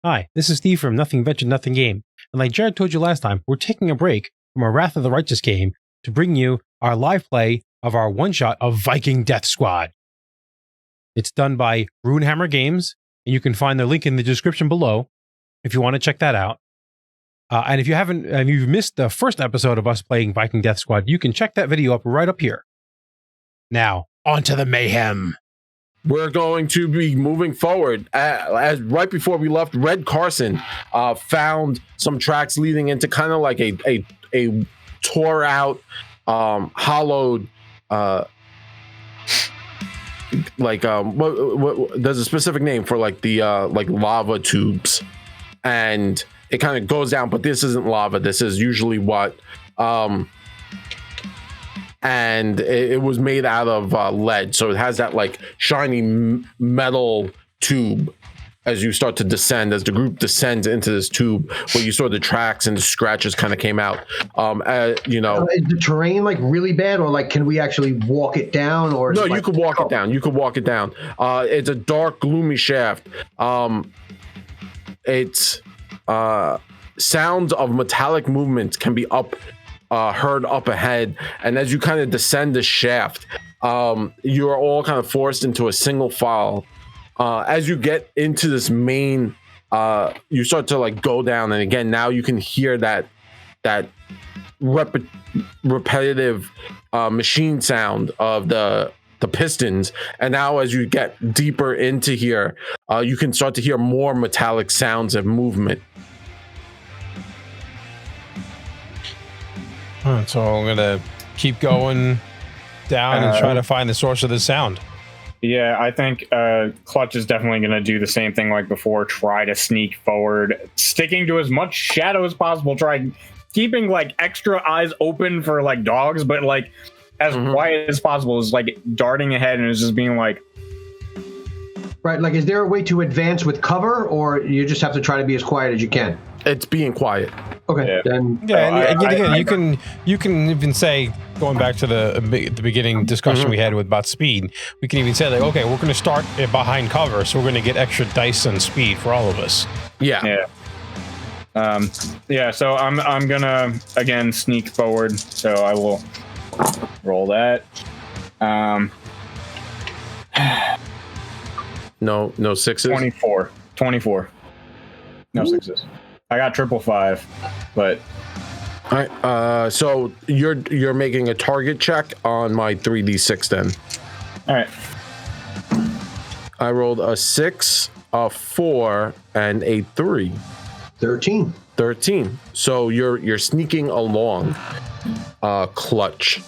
Hi, this is Steve from Nothing Venture, Nothing Game. And like Jared told you last time, we're taking a break from our Wrath of the Righteous game to bring you our live play of our one-shot of Viking Death Squad. It's done by Runehammer Games, and you can find their link in the description below if you want to check that out. And if you've missed the first episode of us playing Viking Death Squad, you can check that video up right up here. Now, on to the mayhem. We're going to be moving forward. As right before we left, Red Carson found some tracks leading into kind of like a tore out, hollowed, what there's a specific name for like the like lava tubes, and it kind of goes down. But this isn't lava. This is usually what. And it was made out of lead, so it has that like shiny metal tube as you start to descend, as the group descends into this tube where you saw the tracks and the scratches kind of came out. Is the terrain like really bad, or like can we actually walk it down? Or no, you could walk it down. You could walk it down. It's a dark, gloomy shaft. It's sounds of metallic movements can be heard up ahead, and as you kind of descend the shaft, you are all kind of forced into a single file. As you get into this main, you start to like go down, and again now you can hear that repetitive machine sound of the pistons. And now as you get deeper into here, you can start to hear more metallic sounds of movement. So I'm going to keep going down and try to find the source of the sound. Yeah, I think Clutch is definitely going to do the same thing like before, try to sneak forward, sticking to as much shadow as possible, try keeping like extra eyes open for like dogs, but like as quiet as possible, is like darting ahead and is just being like... Right, like is there a way to advance with cover, or you just have to try to be as quiet as you can? It's being quiet. Okay. Yeah, and you can even say, going back to the beginning discussion we had about speed, we can even say like, okay, we're going to start behind cover, so we're going to get extra dice and speed for all of us. Yeah. So I'm gonna again sneak forward. So I will roll that. No sixes. 24. No sixes. I got 555, but all right. So you're making a target check on my 3d6 then. All right. I rolled a 6, a 4, and a 3. 13. So you're sneaking along, Clutch.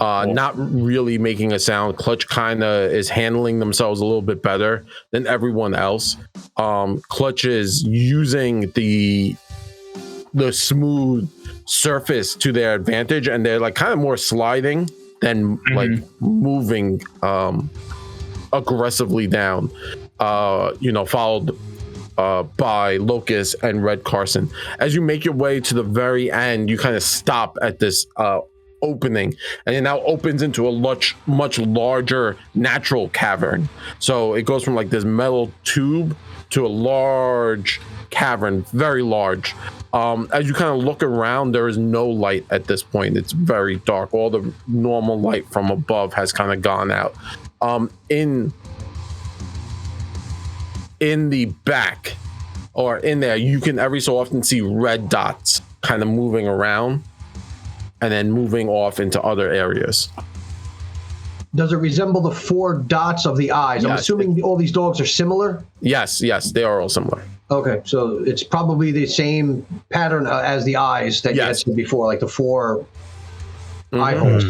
Not really making a sound. Clutch kind of is handling themselves a little bit better than everyone else. Clutch is using the smooth surface to their advantage, and they're like kind of more sliding than like moving aggressively down. Followed by Locust and Red Carson. As you make your way to the very end, you kind of stop at this opening, and it now opens into a much larger natural cavern. So it goes from like this metal tube to a large cavern, very large. As you kind of look around, there is no light at this point. It's very dark. All the normal light from above has kind of gone out. In the back, or in there, you can every so often see red dots kind of moving around and then moving off into other areas. Does it resemble the 4 dots of the eyes? Yes. I'm assuming all these dogs are similar? Yes, they are all similar. Okay, so it's probably the same pattern as the eyes that you had seen before, like the 4 eye holes.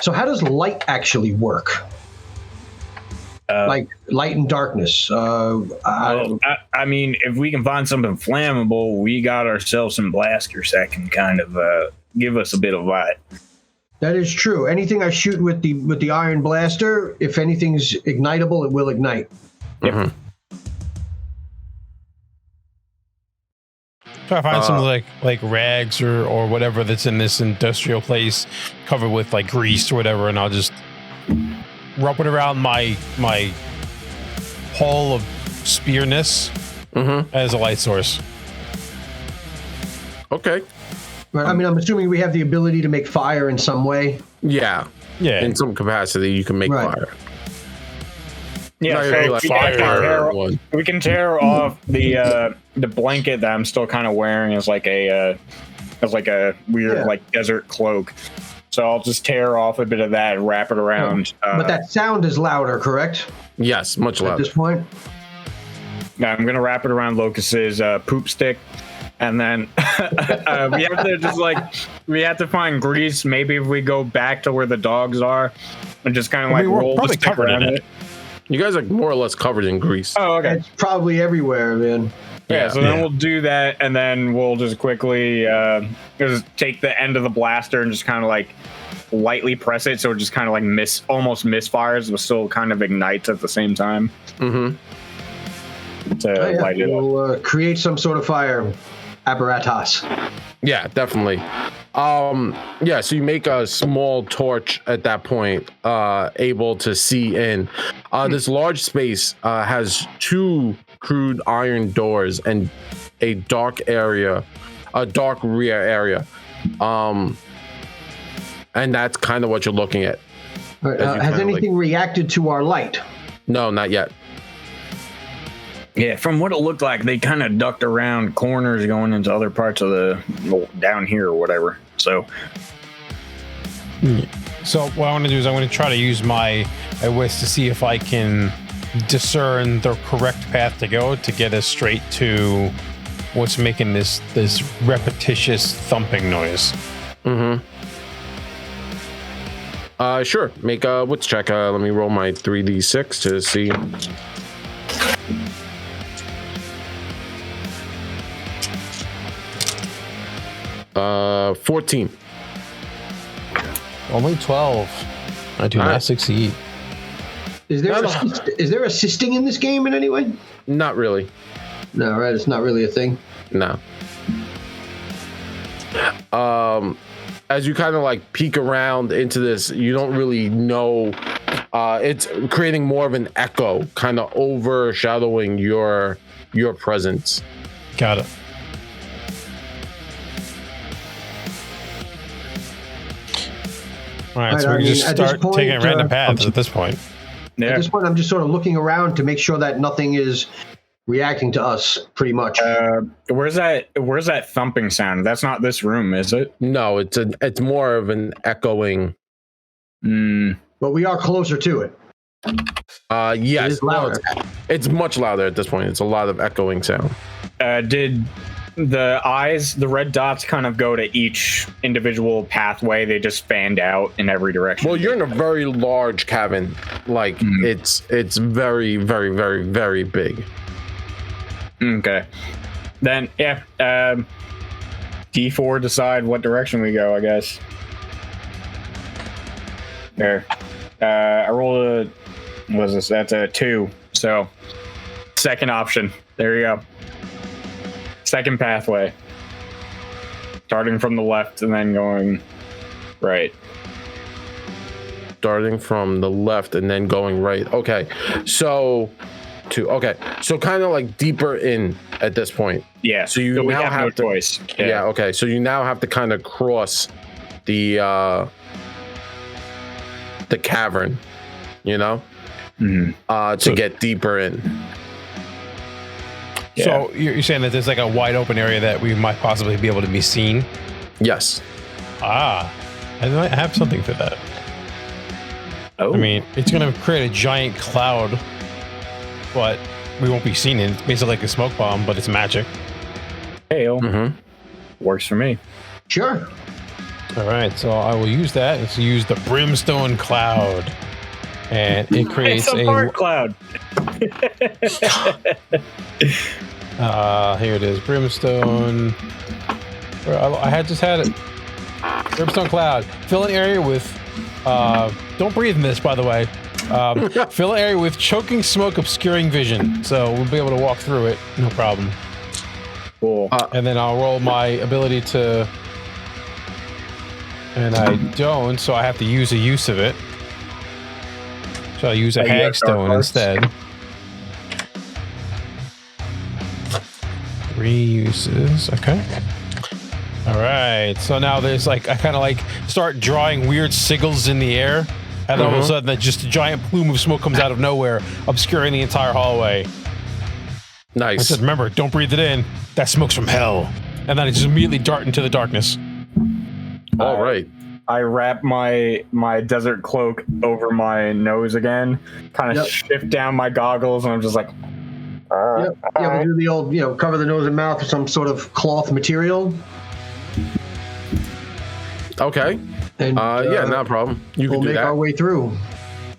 So how does light actually work? Like light and darkness. I mean, if we can find something flammable, we got ourselves some blasters that can kind of give us a bit of light. That is true. Anything I shoot with the iron blaster, if anything's ignitable, it will ignite. Try to find some like rags or whatever that's in this industrial place covered with like grease or whatever, and I'll just rub it around my hole of spearness as a light source. Okay. Right. I mean, I'm assuming we have the ability to make fire in some way. Yeah. Yeah. In some capacity, you can make fire. Yeah, Not so really like we can tear off the blanket that I'm still kind of wearing as like a weird like desert cloak. So I'll just tear off a bit of that and wrap it around. But that sound is louder, correct? Yes, much louder. At this point? Yeah, I'm gonna wrap it around Locust's poop stick. And then we have to find grease. Maybe if we go back to where the dogs are and just kind of like roll the stick around it. You guys are more or less covered in grease. Oh, okay. It's probably everywhere, man. Yeah, so then we'll do that, and then we'll just quickly just take the end of the blaster and just kind of like lightly press it, so it just kind of like almost misfires, but still kind of ignites at the same time. Mm-hmm. To light it up. We'll create some sort of fire apparatus. Yeah, definitely. Yeah, so you make a small torch at that point, able to see in. This large space has 2 crude iron doors and a dark rear area. And that's kind of what you're looking at. Right, has anything reacted to our light? No, not yet. Yeah, from what it looked like, they kind of ducked around corners going into other parts of down here or whatever. So what I want to do is I want to try to use my wits to see if I can discern the correct path to go to get us straight to what's making this repetitious thumping noise. Sure. Make a wits check. Let me roll my 3d6 to see. Uh, 14. Only 12. I do not succeed. Is there assisting in this game in any way? Not really. No, right? It's not really a thing. No. As you kind of like peek around into this, you don't really know. It's creating more of an echo, kind of overshadowing your presence. Got it. All right, so we can just start taking random paths at this point. Yeah. At this point, I'm just sort of looking around to make sure that nothing is reacting to us, pretty much. Where's that thumping sound? That's not this room, is it? No, it's more of an echoing. But we are closer to it. Yes, it's it's much louder at this point. It's a lot of echoing sound. Did the red dots kind of go to each individual pathway? They just fanned out in every direction. Well, you're in a very large cabin. Like it's very, very, very, very big. Okay. Then D4 decide what direction we go, I guess. There. I rolled what is this? That's a 2. So second option. There you go. Second pathway. Starting from the left and then going right. Starting from the left and then going right. Okay. So kind of like deeper in at this point. Yeah. So you now have no to, choice. Yeah. Okay. So you now have to kind of cross the cavern, to get deeper in. Yeah. So you're saying that there's like a wide open area that we might possibly be able to be seen? Yes. I might have something for that. Oh. I mean, it's going to create a giant cloud, but we won't be seen. It's basically like a smoke bomb, but it's magic. Hey, works for me. Sure. All right, so I will use that. Let's use the brimstone cloud, and it creates a fart cloud. Here it is, brimstone. I had it. Brimstone cloud. Fill an area with. Don't breathe in this, by the way. Fill an area with choking smoke, obscuring vision. So we'll be able to walk through it, no problem. Cool. And then I'll roll my ability to. And I don't, so I have to use a use of it. So I'll use a hagstone instead. 3 uses. Okay. All right. So now there's like, I kind of like start drawing weird sigils in the air. And all of a sudden, just a giant plume of smoke comes out of nowhere, obscuring the entire hallway. Nice. I said, remember, don't breathe it in. That smoke's from hell. And then I just immediately dart into the darkness. All right. I wrap my desert cloak over my nose again, kind of shift down my goggles, and I'm just like, Yeah, we do the old, cover the nose and mouth with some sort of cloth material. Okay. And, yeah, not a problem. We'll make our way through.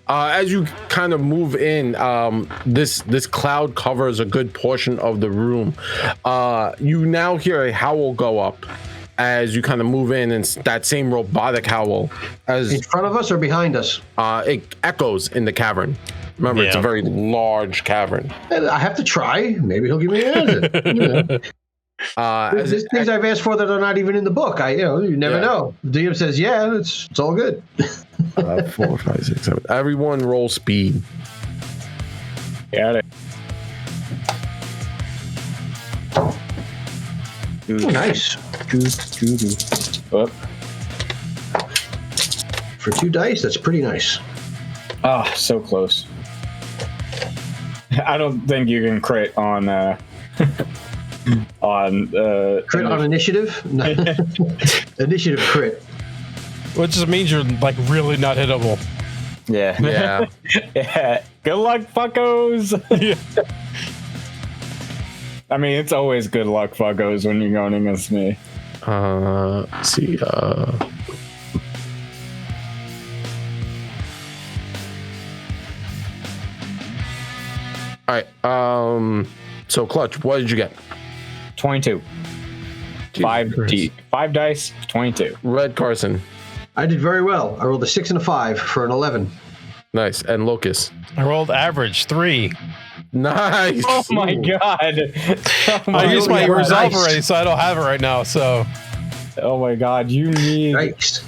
As you kind of move in, this cloud covers a good portion of the room. You now hear a howl go up as you kind of move in, and it's that same robotic howl. In front of us or behind us? It echoes in the cavern. Remember, it's a very large cavern. And I have to try. Maybe he'll give me an answer. There's things I've asked for that are not even in the book. You never know. The DM says, "Yeah, it's all good." 4, 5, 6, 7. Everyone roll speed. got it. Ooh, nice. Oh. For 2 dice, that's pretty nice. Oh, so close. I don't think you can crit on crit on initiative. Initiative crit. Which just means you're like really not hittable. Yeah. Yeah. Good luck, fuckos. Yeah. I mean, it's always good luck, fuckos, when you're going against me. Let's see. All right. So Clutch, what did you get? 22. 5 dice, 22. Red Carson. I did very well. I rolled a 6 and a 5 for an 11. Nice. And Locust. I rolled average 3. Nice. Oh my god. I used my resolve already, so I don't have it right now. So. Oh my god, you need. Yikes.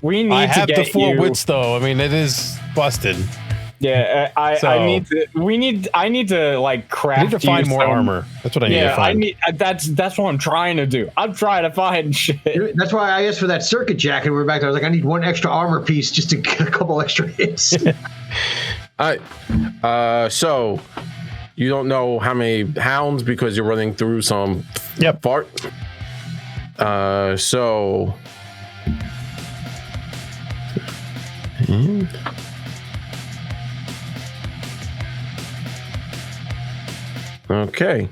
We need I have to get the 4 you... wits though. I mean, it is busted. Yeah, I need to. I need to like craft. I need to find more armor. That's what I need to find. That's what I'm trying to do. I'm trying to find shit. That's why I asked for that circuit jacket. We're back there. I was like, I need 1 extra armor piece just to get a couple extra hits. All right. So you don't know how many hounds because you're running through some fart. So. Okay.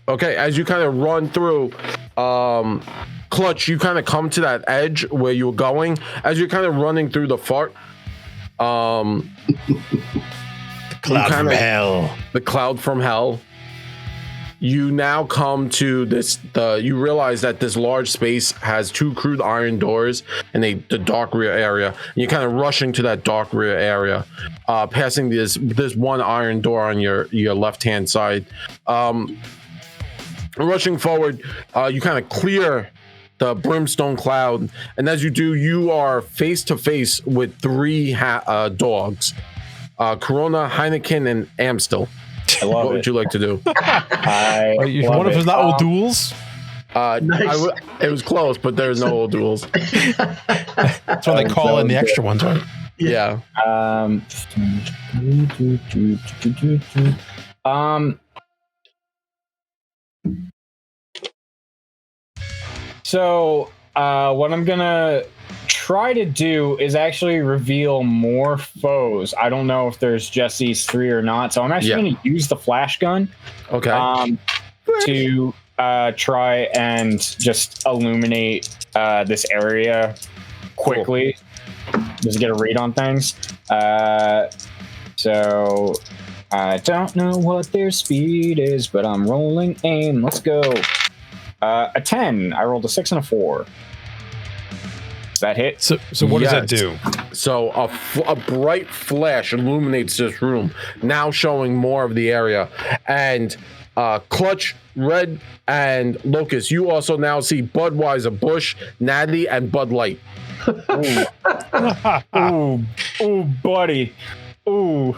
Okay, as you kind of run through, Clutch, you kind of come to that edge where you were going. As you're kind of running through the fart, the cloud from hell. The cloud from hell. You now come to this. You realize that this large space has 2 crude iron doors and the dark rear area. And you're kind of rushing to that dark rear area, passing this 1 iron door on your left hand side. Rushing forward, you kind of clear the brimstone cloud, and as you do, you are face to face with 3 dogs: Corona, Heineken, and Amstel. What would you like to do? One of them is not old duels. Nice. It was close, but there's no old duels. That's what they call in the extra ones, right? Yeah. So what I'm gonna try to do is actually reveal more foes. I don't know if there's just these 3 or not, so I'm actually gonna use the flash gun. Okay. To try and just illuminate this area quickly. Cool. Just get a read on things. So I don't know what their speed is, but I'm rolling aim. Let's go. A 10. I rolled a 6 and a 4. Does that hit? So what does that do? So a bright flash illuminates this room, now showing more of the area. And Clutch, Red, and Locust, you also now see Budweiser, Bush, Natty, and Bud Light. Ooh, buddy. Ooh.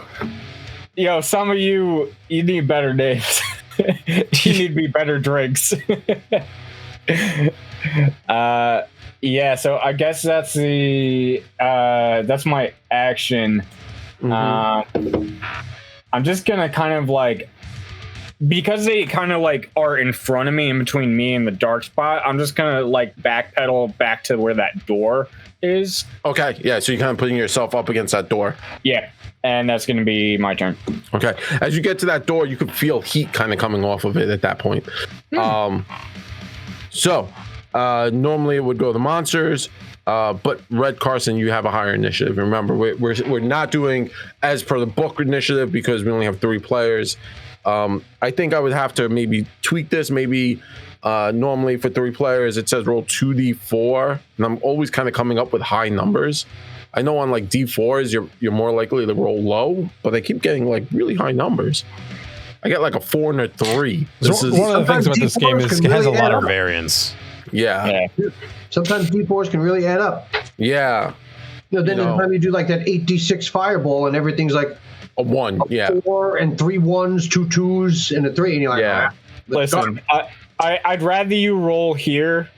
Yo, some of you need better names. You need to be better drinks. Yeah, so I guess that's my action. I'm just gonna kind of like, because they kind of like are in front of me, in between me and the dark spot, I'm just gonna like backpedal back to where that door is. Okay, yeah, so you're kind of putting yourself up against that door. Yeah, and that's gonna be my turn. Okay, as you get to that door, you can feel heat kind of coming off of it at that point. Normally it would go to the monsters, but Red Carson, you have a higher initiative. Remember, we're not doing as per the book initiative because we only have 3 players. I think I would have to maybe tweak this. Maybe normally for 3 players it says roll 2d4, and I'm always kind of coming up with high numbers. I know on like d4s you're more likely to roll low, but I keep getting like really high numbers. I get like a 4 and a 3. This is one of the things about this game is it has a lot of variance. Yeah. Sometimes D4s can really add up. Yeah. Then anytime you do like that 8d6 fireball and everything's like a 1, yeah. 4 and 3 1s, 2 2s, and a 3, and you're like, yeah. Listen, I'd rather you roll here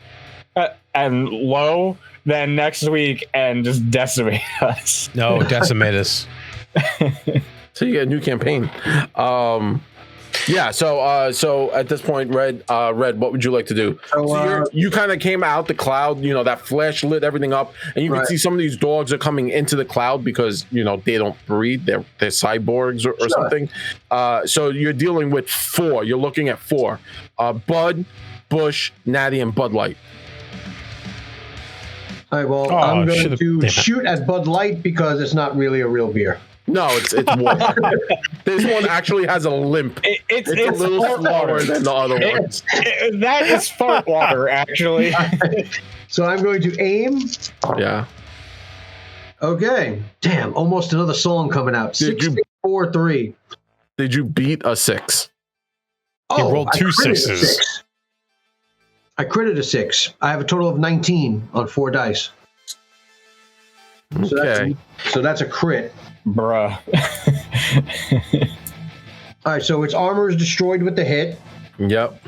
and low than next week and just decimate us. No, decimate us. So you get a new campaign. Yeah, so at this point, Red, what would you like to do? So you kind of came out the cloud, that flash lit everything up, and you can see some of these dogs are coming into the cloud because they don't breathe, they're cyborgs or something. So you're dealing with 4. You're looking at 4: Bud, Bush, Natty, and Bud Light. All right, well, I'm going to shoot at Bud Light because it's not really a real beer. No, it's water. This one actually has a limp. It's a little slower than the other ones. That is fart water, actually. So I'm going to aim. Yeah. Okay. Damn, almost another song coming out. 6, 4, 3. Did you beat a 6? You rolled 2 6s. I critted a 6. I have a total of 19 on 4 dice. Okay. So that's a crit. Bruh. All right, so its armor is destroyed with the hit. Yep.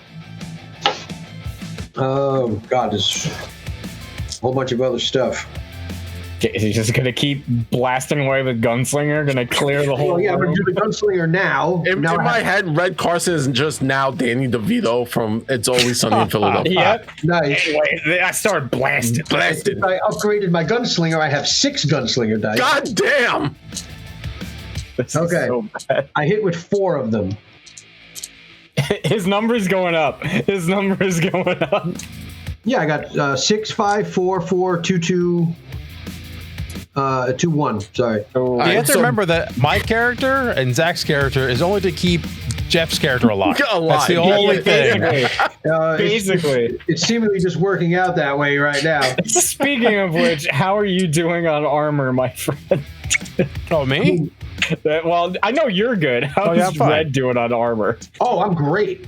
Oh, God, there's a whole bunch of other stuff. He's just going to keep blasting away with Gunslinger, going to clear the whole I'm going to do the Gunslinger now. In my head, Red Carson is just now Danny DeVito from It's Always Sunny in Philadelphia. Yep. Nice. Anyway, I started blasting. If I upgraded my Gunslinger, I have 6 Gunslinger dice. God damn! Okay. So bad. I hit with 4 of them. His number's going up. Yeah, I got 6, 5, 4, 4, 2, 2. 2, 1. Sorry. You have to remember that my character and Zach's character is only to keep Jeff's character alive. That's the only thing. Basically. It's seemingly just working out that way right now. Speaking of which, how are you doing on armor, my friend? Oh, me? Well, I know you're good. How's Red doing on armor? Oh, I'm great.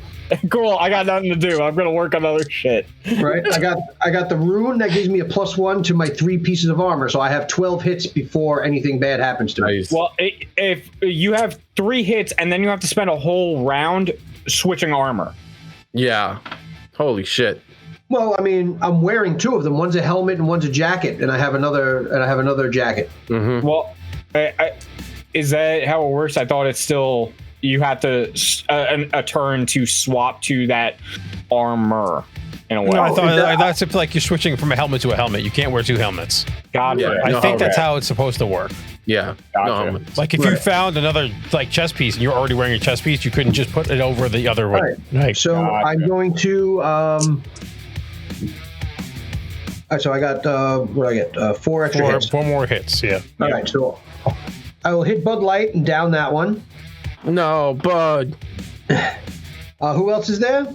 Cool. I got nothing to do. I'm gonna work on other shit. Right. I got the rune that gives me a +1 to my 3 pieces of armor, so I have 12 hits before anything bad happens to me. Nice. Well, if you have 3 hits and then you have to spend a whole round switching armor. Yeah. Holy shit. Well, I mean, I'm wearing 2 of them. One's a helmet and one's a jacket, and I have another jacket. Mm-hmm. Well, is that how it works? I thought it's still. You have to a turn to swap to that armor in a way. No, I thought that's like you're switching from a helmet to a helmet. You can't wear 2 helmets. I think that's how it's supposed to work. Yeah. Gotcha. No, like if you found another chest piece and you're already wearing your chest piece, you couldn't just put it over the other one. Right. So I'm going to. So I got what I get 4 extra hits. 4 more hits. Yeah. All right. So I will hit Bud Light and down that one. No, Bud. Who else is there?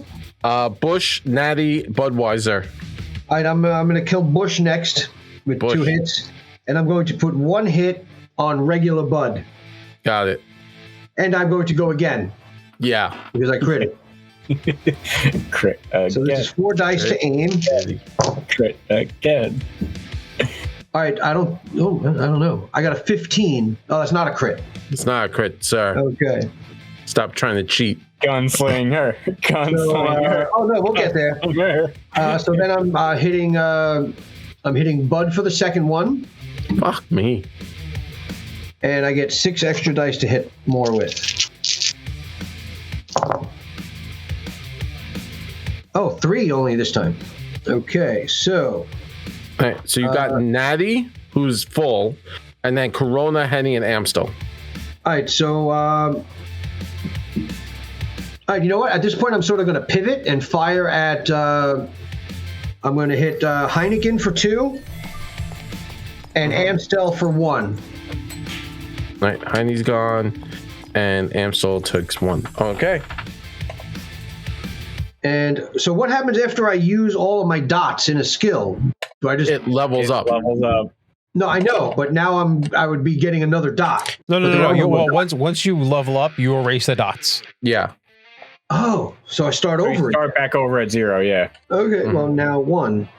Bush, Natty, Budweiser. All right, I'm going to kill Bush next with Bush. 2 hits, and I'm going to put 1 hit on regular Bud, Got it. and I'm going to go again Yeah. because I crit it. Crit again. So this is 4 dice to aim. Crit again. All right, I don't know. I got a 15. Oh, that's not a crit. It's not a crit, sir. Okay. Stop trying to cheat. Gunslinger. Gunslinger. Oh no, we'll get there. So then I'm hitting Bud for the second one. Fuck me. And I get 6 extra dice to hit more with. Oh, 3 only this time. Okay, so. All right, so you got Natty, who's full, and then Corona, Henny, and Amstel. All right, so. All right, you know what? At this point, I'm sort of going to pivot and fire at. I'm going to hit Heineken for 2 and Amstel for 1. All right, Heine's gone, and Amstel takes 1. Okay. And so, what happens after I use all of my dots in a skill? Do I just? It levels up. Levels up. No, I know, but now I would be getting another dot. No. Well, once you level up, you erase the dots. Yeah. Oh, so I start over. Start back over at 0. Yeah. Okay. Well, now 1.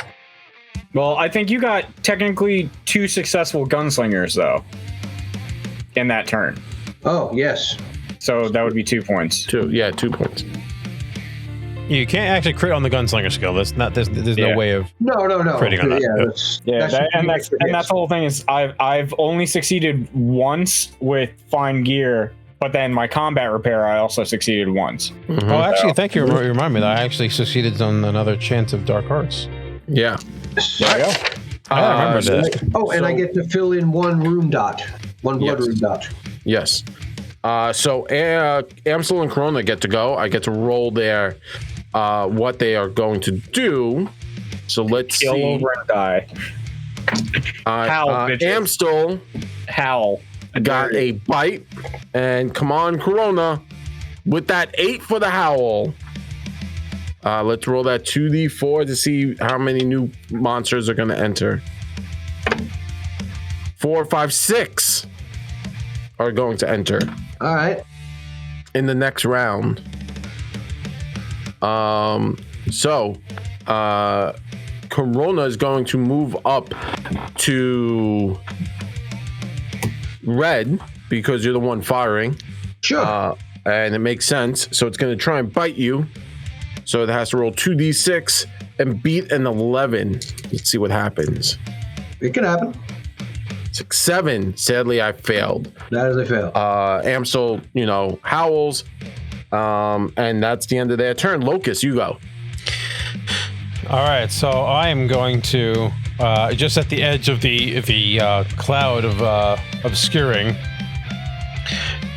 Well, I think you got technically 2 successful gunslingers though. In that turn. Oh yes. So that would be 2 points. 2. Yeah, 2 points. You can't actually crit on the gunslinger skill. That's not. There's no way of. No. Critting on that. That's that's the whole thing is I've only succeeded once with fine gear, but then my combat repair I also succeeded once. Mm-hmm. Oh, actually, thank you. You remind me that I actually succeeded on another chance of dark arts. Yeah. There you go. I remember that. Oh, and I get to fill in 1 rune dot, 1 blood rune dot. Yes. So Amstel and Corona get to go. I get to roll their what they are going to do. So let's Kill see. over and die. Howl, bitches. Amstel Howl. got a bite, and come on, Corona, with that 8 for the howl. Let's roll that 2d4 to see how many new monsters are going to enter. 4, 5, 6 are going to enter. All right. In the next round. Corona is going to move up to red because you're the one firing. Sure. And it makes sense. So it's going to try and bite you. So it has to roll 2d6 and beat an 11. Let's see what happens. It can happen. 6, 7. Sadly, I failed. That is a fail. Amstel, howls. And that's the end of their turn. Locust, you go. All right, so I am going to just at the edge of the cloud of obscuring.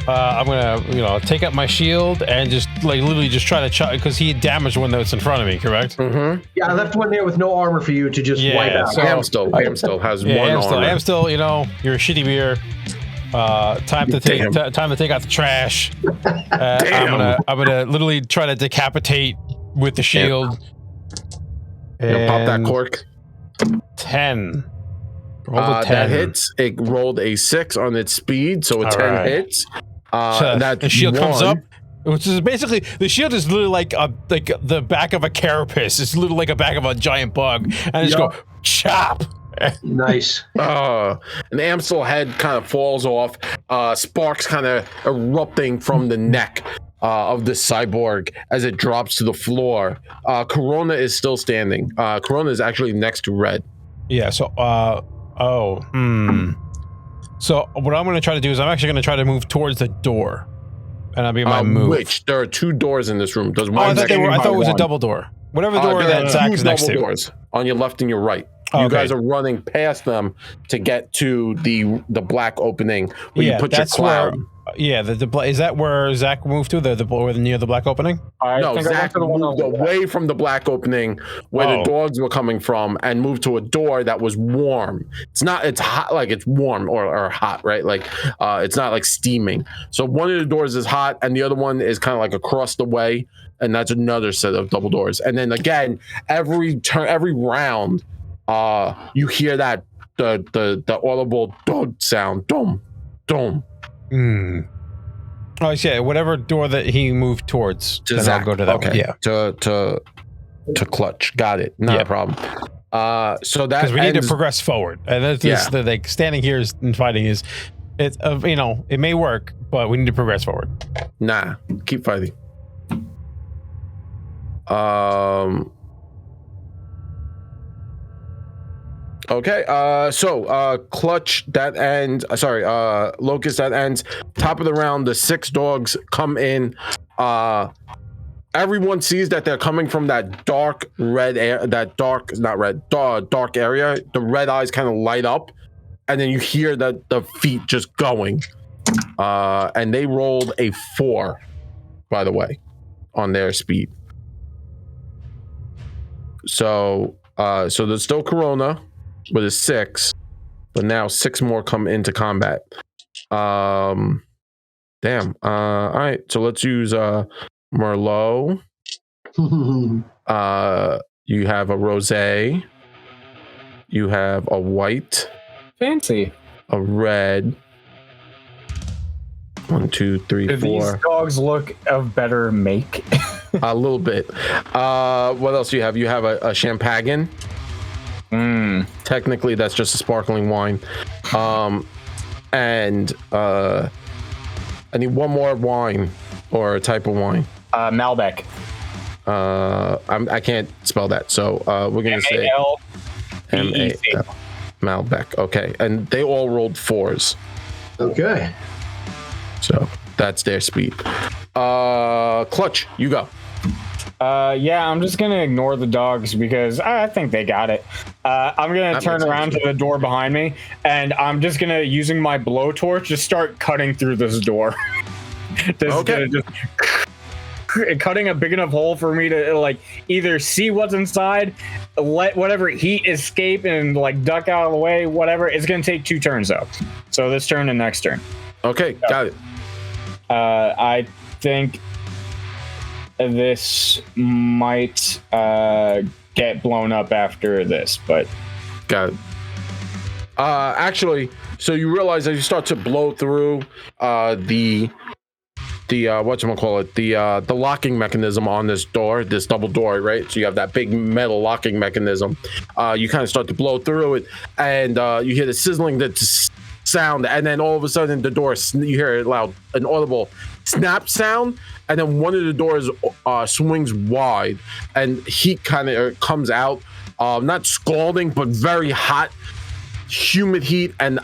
I'm gonna take up my shield and just literally just try to because he damaged one that's in front of me. Correct? Mm-hmm. Yeah, I left one there with no armor for you to just wipe out. So Amstel has one armor. Amstel, you're a shitty beer. Time to take out the trash. I'm gonna literally try to decapitate with the shield. Pop that cork. 10. Rolled a 10. That hits. It rolled a 6 on its speed, so a 10 hits. The shield comes up, which is basically the shield is literally like the back of a carapace. It's literally like a back of a giant bug, and just go chop. Nice. An Amstel head kind of falls off. Sparks kind of erupting from the neck of the cyborg as it drops to the floor. Corona is still standing. Corona is actually next to Red. Yeah. So. So what I'm going to try to do is I'm actually going to try to move towards the door, and I'll be my move. Which there are 2 doors in this room. Does one? I thought it was a double door. Whatever door that Zach is next to. Doors on your left and your right. You guys are running past them to get to the black opening where you put your cloud. Is that where Zach moved to? Near the black opening? No, Zach moved away from the black opening where the dogs were coming from and moved to a door that was warm. It's hot, like it's warm or hot, right? Like it's not like steaming. So one of the doors is hot and the other one is kind of like across the way, and that's another set of double doors. And then again, every round, you hear that the audible dog sound, dum dum. Oh yeah, whatever door that he moved towards, then I'll go to that one. Yeah. To clutch. Got it. Not a problem. So that because we need to progress forward, and that's just the like standing here and fighting is it's it may work, but we need to progress forward. Nah, keep fighting. Okay, so Clutch, that ends. Sorry, Locust, that ends. Top of the round, the 6 dogs come in. Everyone sees that they're coming from that dark red air, dark area. The red eyes kind of light up, and then you hear that the feet just going. And they rolled a 4, by the way, on their speed. So there's still Corona with a 6, but now 6 more come into combat. Damn. All right, so let's use Merlot. You have a rosé. You have a white. Fancy. A red. 1, 2, 3, Do 4. These dogs look of better make. A little bit. What else do you have? You have a champagne. Technically, that's just a sparkling wine. And I need one more wine or a type of wine. Malbec. I can't spell that, so we're gonna say M-A-L-B-E-C. Malbec. Okay, and they all rolled 4s. Okay. So that's their speed. Clutch, you go. Yeah, I'm just gonna ignore the dogs because I think they got it. I'm gonna turn around to the door behind me, and I'm just gonna, using my blowtorch, just start cutting through this door. Just cutting a big enough hole for me to like either see what's inside, let whatever heat escape, and like duck out of the way. Whatever. It's gonna take 2 turns though. So this turn and next turn. Okay, got it. I think this might get blown up after this, but got it. Actually, so you realize as you start to blow through the whatchamacallit, the locking mechanism on this door, this double door, right? So you have that big metal locking mechanism. You kind of start to blow through it, and you hear the sizzling sound, and then all of a sudden the door, you hear it loud, an audible snap sound, and then one of the doors swings wide, and heat kind of comes out, not scalding but very hot, humid heat, and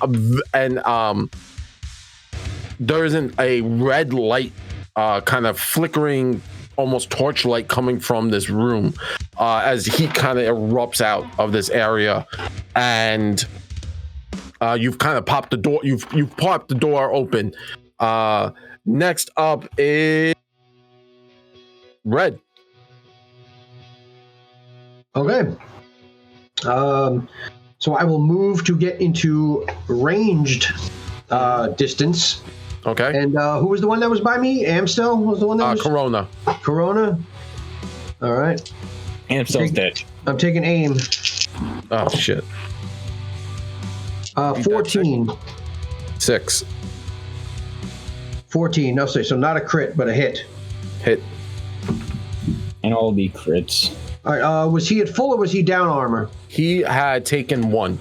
there isn't a red light kind of flickering, almost torchlight coming from this room as heat kind of erupts out of this area, and you've kind of popped the door. You've popped the door open. Next up is Red. Okay. So I will move to get into ranged distance. Okay. And who was the one that was by me? Amstel was the one that was... Corona. Corona? All right. Amstel's dead. I'm taking aim. Oh, shit. 14. 6. 14. No, so not a crit, but a hit. Hit. And all the crits. All right. Was he at full or was he down armor? He had taken 1.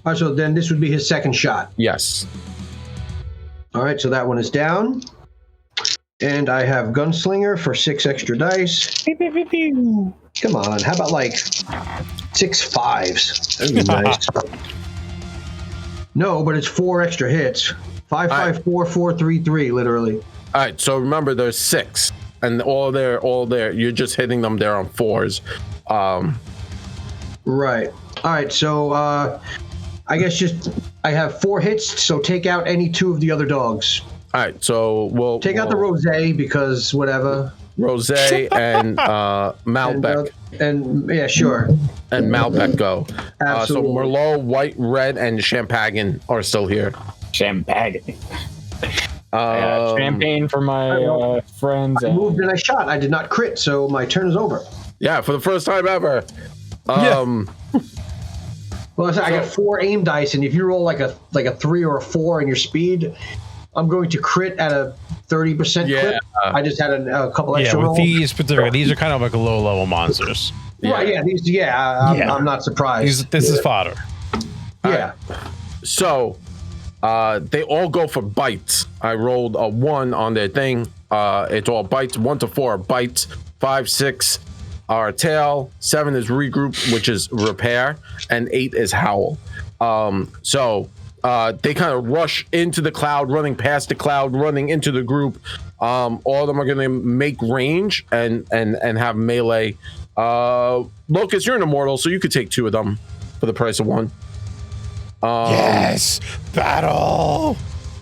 All right, so then this would be his second shot. Yes. All right, so that one is down. And I have Gunslinger for 6 extra dice. Pew, pew, pew, pew. Come on, how about like 6 5s? That'd be nice. No, but it's 4 extra hits. 5 5 4 4 3 3, literally. All right, so remember there's 6, and all there. You're just hitting them there on 4s. Right. All right, so I guess I have 4 hits, so take out any 2 of the other dogs. All right, so we'll take out the rosé because whatever. Rosé and Malbec. And yeah, sure. And Malbec go. Absolutely. So Merlot, White, Red, and Champagne are still here. Champagne. Champagne for my friends. I moved and I shot. I did not crit, so my turn is over. Yeah, for the first time ever. Well, I got 4 aim dice, and if you roll like a 3 or a 4 in your speed, I'm going to crit at a 30% clip. I just had a couple extra with rolls. these particular, these are kind of like a low level monsters. Right, I'm not surprised. This is fodder. Yeah. So they all go for bites. I rolled a 1 on their thing. It's all bites. 1 to 4 are bites. 5, 6 are tail. 7 is regroup, which is repair, and 8 is howl. So they kind of rush into the cloud, running past the cloud, running into the group. All of them are going to make range and have melee. Locust, you're an immortal, so you could take 2 of them for the price of 1. Yes, battle.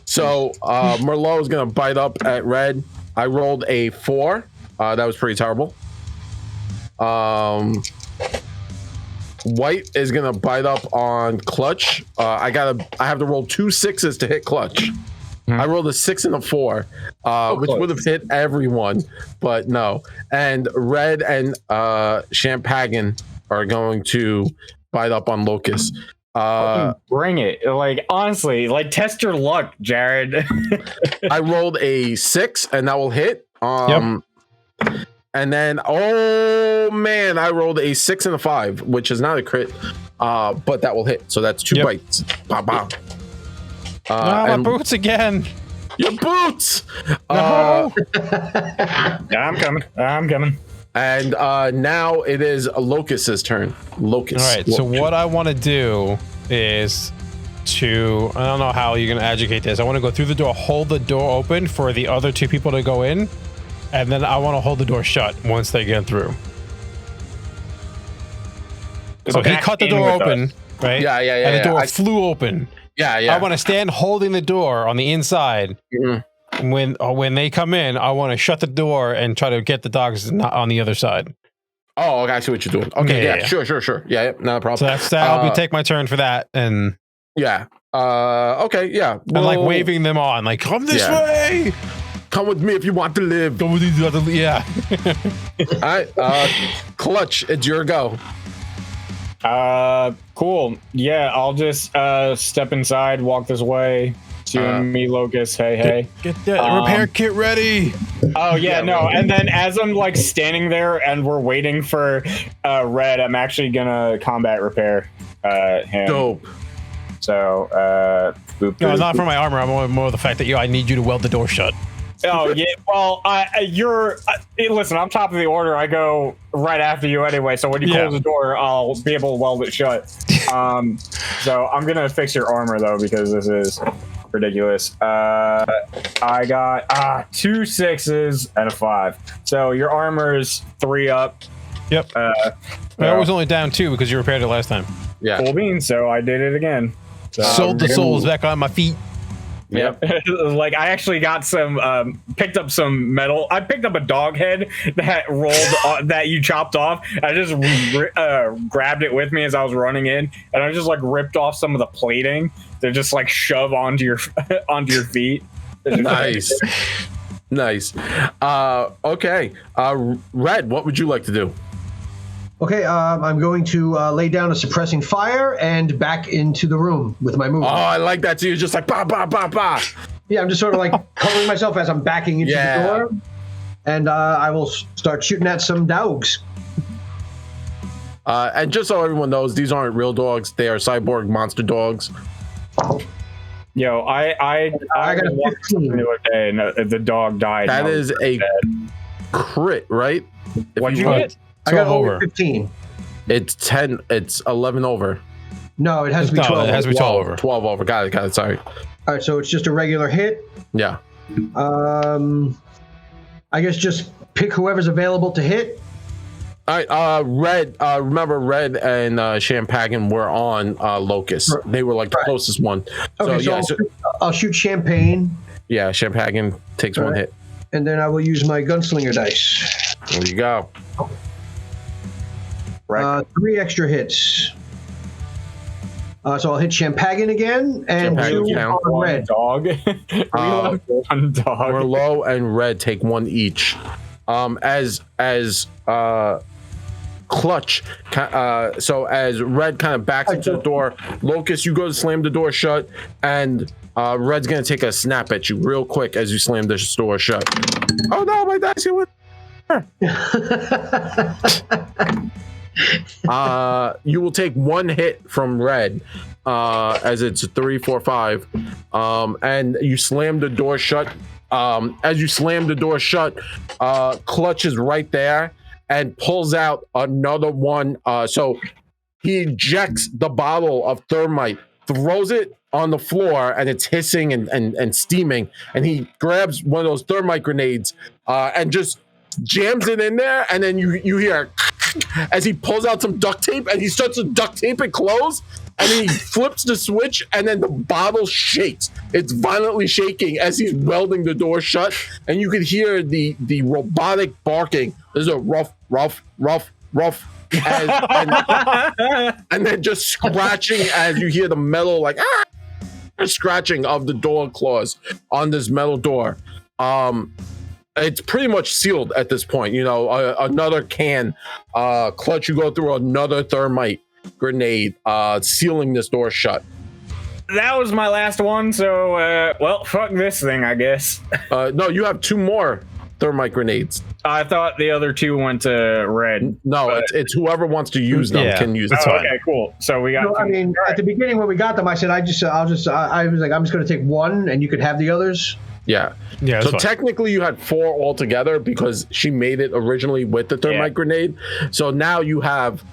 So Merlot is going to bite up at Red. I rolled a 4. That was pretty terrible. White is going to bite up on Clutch. I have to roll 2 6s to hit Clutch. I rolled a 6 and a 4, which would have hit everyone, but no. And Red and Champagne are going to bite up on Locust. Bring it. Like, honestly, like, test your luck, Jared. I rolled a 6, and that will hit. And then, oh man, I rolled a 6 and a 5, which is not a crit, but that will hit. So that's 2 bites. Bah, bah. My boots again. Your boots. No. I'm coming. And now it is Locust's turn. Locust. All right. So what I want to do is I don't know how you're going to educate this. I want to go through the door, hold the door open for the other 2 people to go in, and then I want to hold the door shut once they get through. So he cut the door open, right? Yeah. And the door flew open. Yeah. I want to stand holding the door on the inside. When they come in, I want to shut the door and try to get the dogs not on the other side. Oh, okay, I see what you're doing. Okay, yeah. Sure. Yeah, not a problem. So that's that. I'll take my turn for that, and okay, yeah. I'm like waving them on, like, come this way. Come with me if you want to live. Come with me, yeah. All right, Clutch, it's your go. Cool. Yeah, I'll just step inside, walk this way. You and me, Locust. Hey. Get that repair kit ready. Oh yeah, no. And then as I'm like standing there and we're waiting for Red, I'm actually gonna combat repair him. Dope. So boop, No, not for my armor. I'm more the fact that I need you to weld the door shut. Oh yeah. Well, listen. I'm top of the order. I go right after you anyway. So when you close the door, I'll be able to weld it shut. So I'm gonna fix your armor though because this is ridiculous. I got 2 6s and a 5. So your armor's 3 up. Yep. I was only down 2 because you repaired it last time. Yeah. Cool beans. So I did it again. So sold the souls back on my feet. Yep. Like I actually got some picked up some metal. I picked up a dog head that rolled that you chopped off. I just grabbed it with me as I was running in, and I just like ripped off some of the plating to just like shove onto your feet. Nice. Okay. Red, what would you like to do? Okay, I'm going to lay down a suppressing fire and back into the room with my movement. Oh, I like that. So you're just like, bah, bah, bah, bah. Yeah, I'm just sort of like covering myself as I'm backing into the door. And I will start shooting at some dogs. And just so everyone knows, these aren't real dogs. They are cyborg monster dogs. Yo, I got a 15. The other day and the dog died. That is a crit, right? What'd you get? I got over 15. It's 10. It's 11 over. No, it has to be 12. It has to be 12 over. 12 over. Got it. Sorry. All right, so it's just a regular hit. Yeah. I guess just pick whoever's available to hit. All right. Red. Remember, Red and Champagne were on Locust. They were like the closest one. Okay, so I'll shoot Champagne. Yeah, Champagne takes one hit. And then I will use my gunslinger dice. There you go. 3 extra hits. So I'll hit Champagne again and Champagne 2 on Red. Dog. One dog. Merlot and Red take 1 each. As Clutch, so as Red kind of backs into the door, Locust, you go to slam the door shut, and Red's gonna take a snap at you real quick as you slam the door shut. Oh no, my dice went. You will take one hit from Red, as it's 3, 4, 5, and you slam the door shut. As you slam the door shut, Clutch is right there and pulls out another one. So he ejects the bottle of thermite, throws it on the floor, and it's hissing and steaming. And he grabs one of those thermite grenades and just jams it in there. And then you hear as he pulls out some duct tape and he starts to duct tape it close. And he flips the switch, and then the bottle shakes. It's violently shaking as he's welding the door shut, and you can hear the robotic barking. There's a rough, and then just scratching as you hear the metal like scratching of the door claws on this metal door. It's pretty much sealed at this point. You know, another can. Clutch, you go through another thermite grenade, sealing this door shut. That was my last one, so well, fuck this thing, I guess. No, you have 2 more thermite grenades. I thought the other 2 went to Red. No, but it's whoever wants to use them can use them. Okay, cool. So we got. I mean, at the beginning when we got them, I said I was like, I'm just going to take one, and you could have the others. Yeah. So technically, you had 4 altogether because she made it originally with the thermite grenade. So now you have.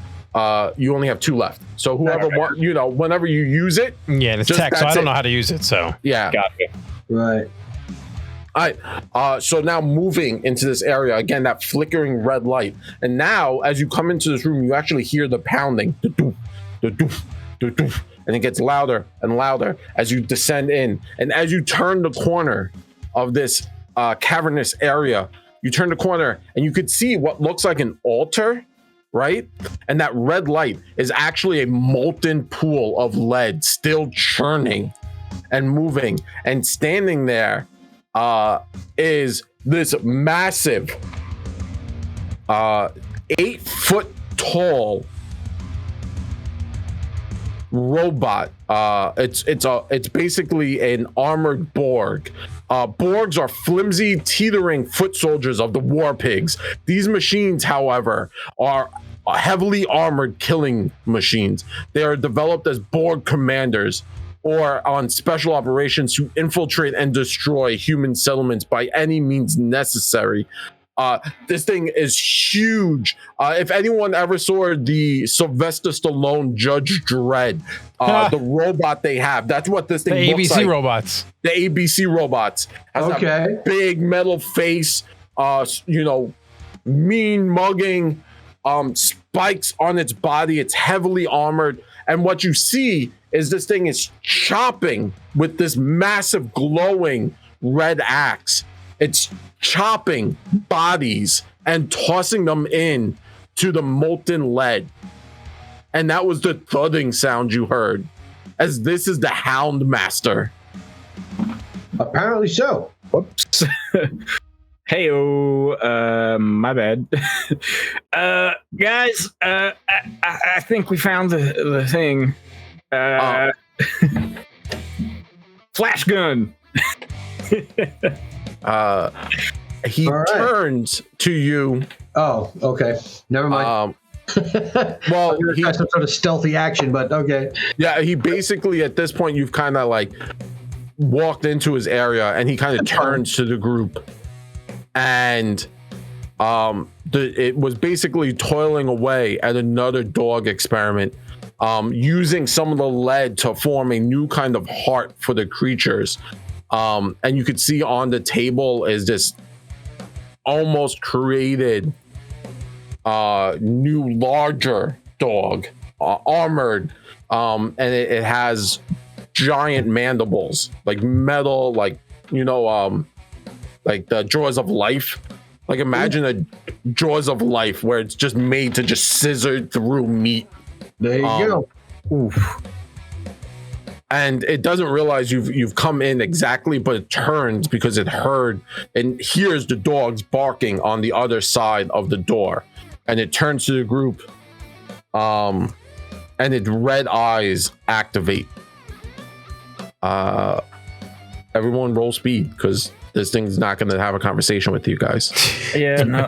You only have 2 left. So whoever wants, you know, whenever you use it. Yeah, and it's tech, so I don't know how to use it. So yeah. Gotcha. Right. All right. So now moving into this area again, that flickering red light, and now as you come into this room, you actually hear the pounding, and it gets louder and louder as you descend in, and as you turn the corner of this cavernous area, you turn the corner and you could see what looks like an altar. Right? And that red light is actually a molten pool of lead still churning and moving. And standing there is this massive 8-foot tall robot. It's basically an armored Borg. Borgs are flimsy, teetering foot soldiers of the war pigs. These machines, however, are heavily armored killing machines. They are developed as Borg commanders or on special operations to infiltrate and destroy human settlements by any means necessary. This thing is huge. If anyone ever saw the Sylvester Stallone Judge Dredd, the robot they have, that's what this thing looks like. robots. The ABC robots. Has that big metal face, you know, mean mugging, spikes on its body. It's heavily armored. And what you see is this thing is chopping with this massive glowing red axe. It's chopping bodies and tossing them in to the molten lead. And that was the thudding sound you heard, as this is the Hound Master. Apparently so. Whoops. Hey-o, my bad. Guys, I think we found the thing. Flash gun. He turns to you. Oh, okay. Never mind. Well, he has some sort of stealthy action, but okay. Yeah, he basically at this point you've kind of like walked into his area, and he kind of turns to the group, and it was basically toiling away at another dog experiment, using some of the lead to form a new kind of heart for the creatures. And you could see on the table is this almost created new larger dog, armored, and it has giant mandibles, like metal, like, you know, like the jaws of life. Like imagine a jaws of life where it's just made to just scissor through meat. There you go. Oof. And it doesn't realize you've come in exactly, but it turns because it heard and hears the dogs barking on the other side of the door, and it turns to the group, and its red eyes activate. everyone roll speed because this thing's not going to have a conversation with you guys. Yeah, no,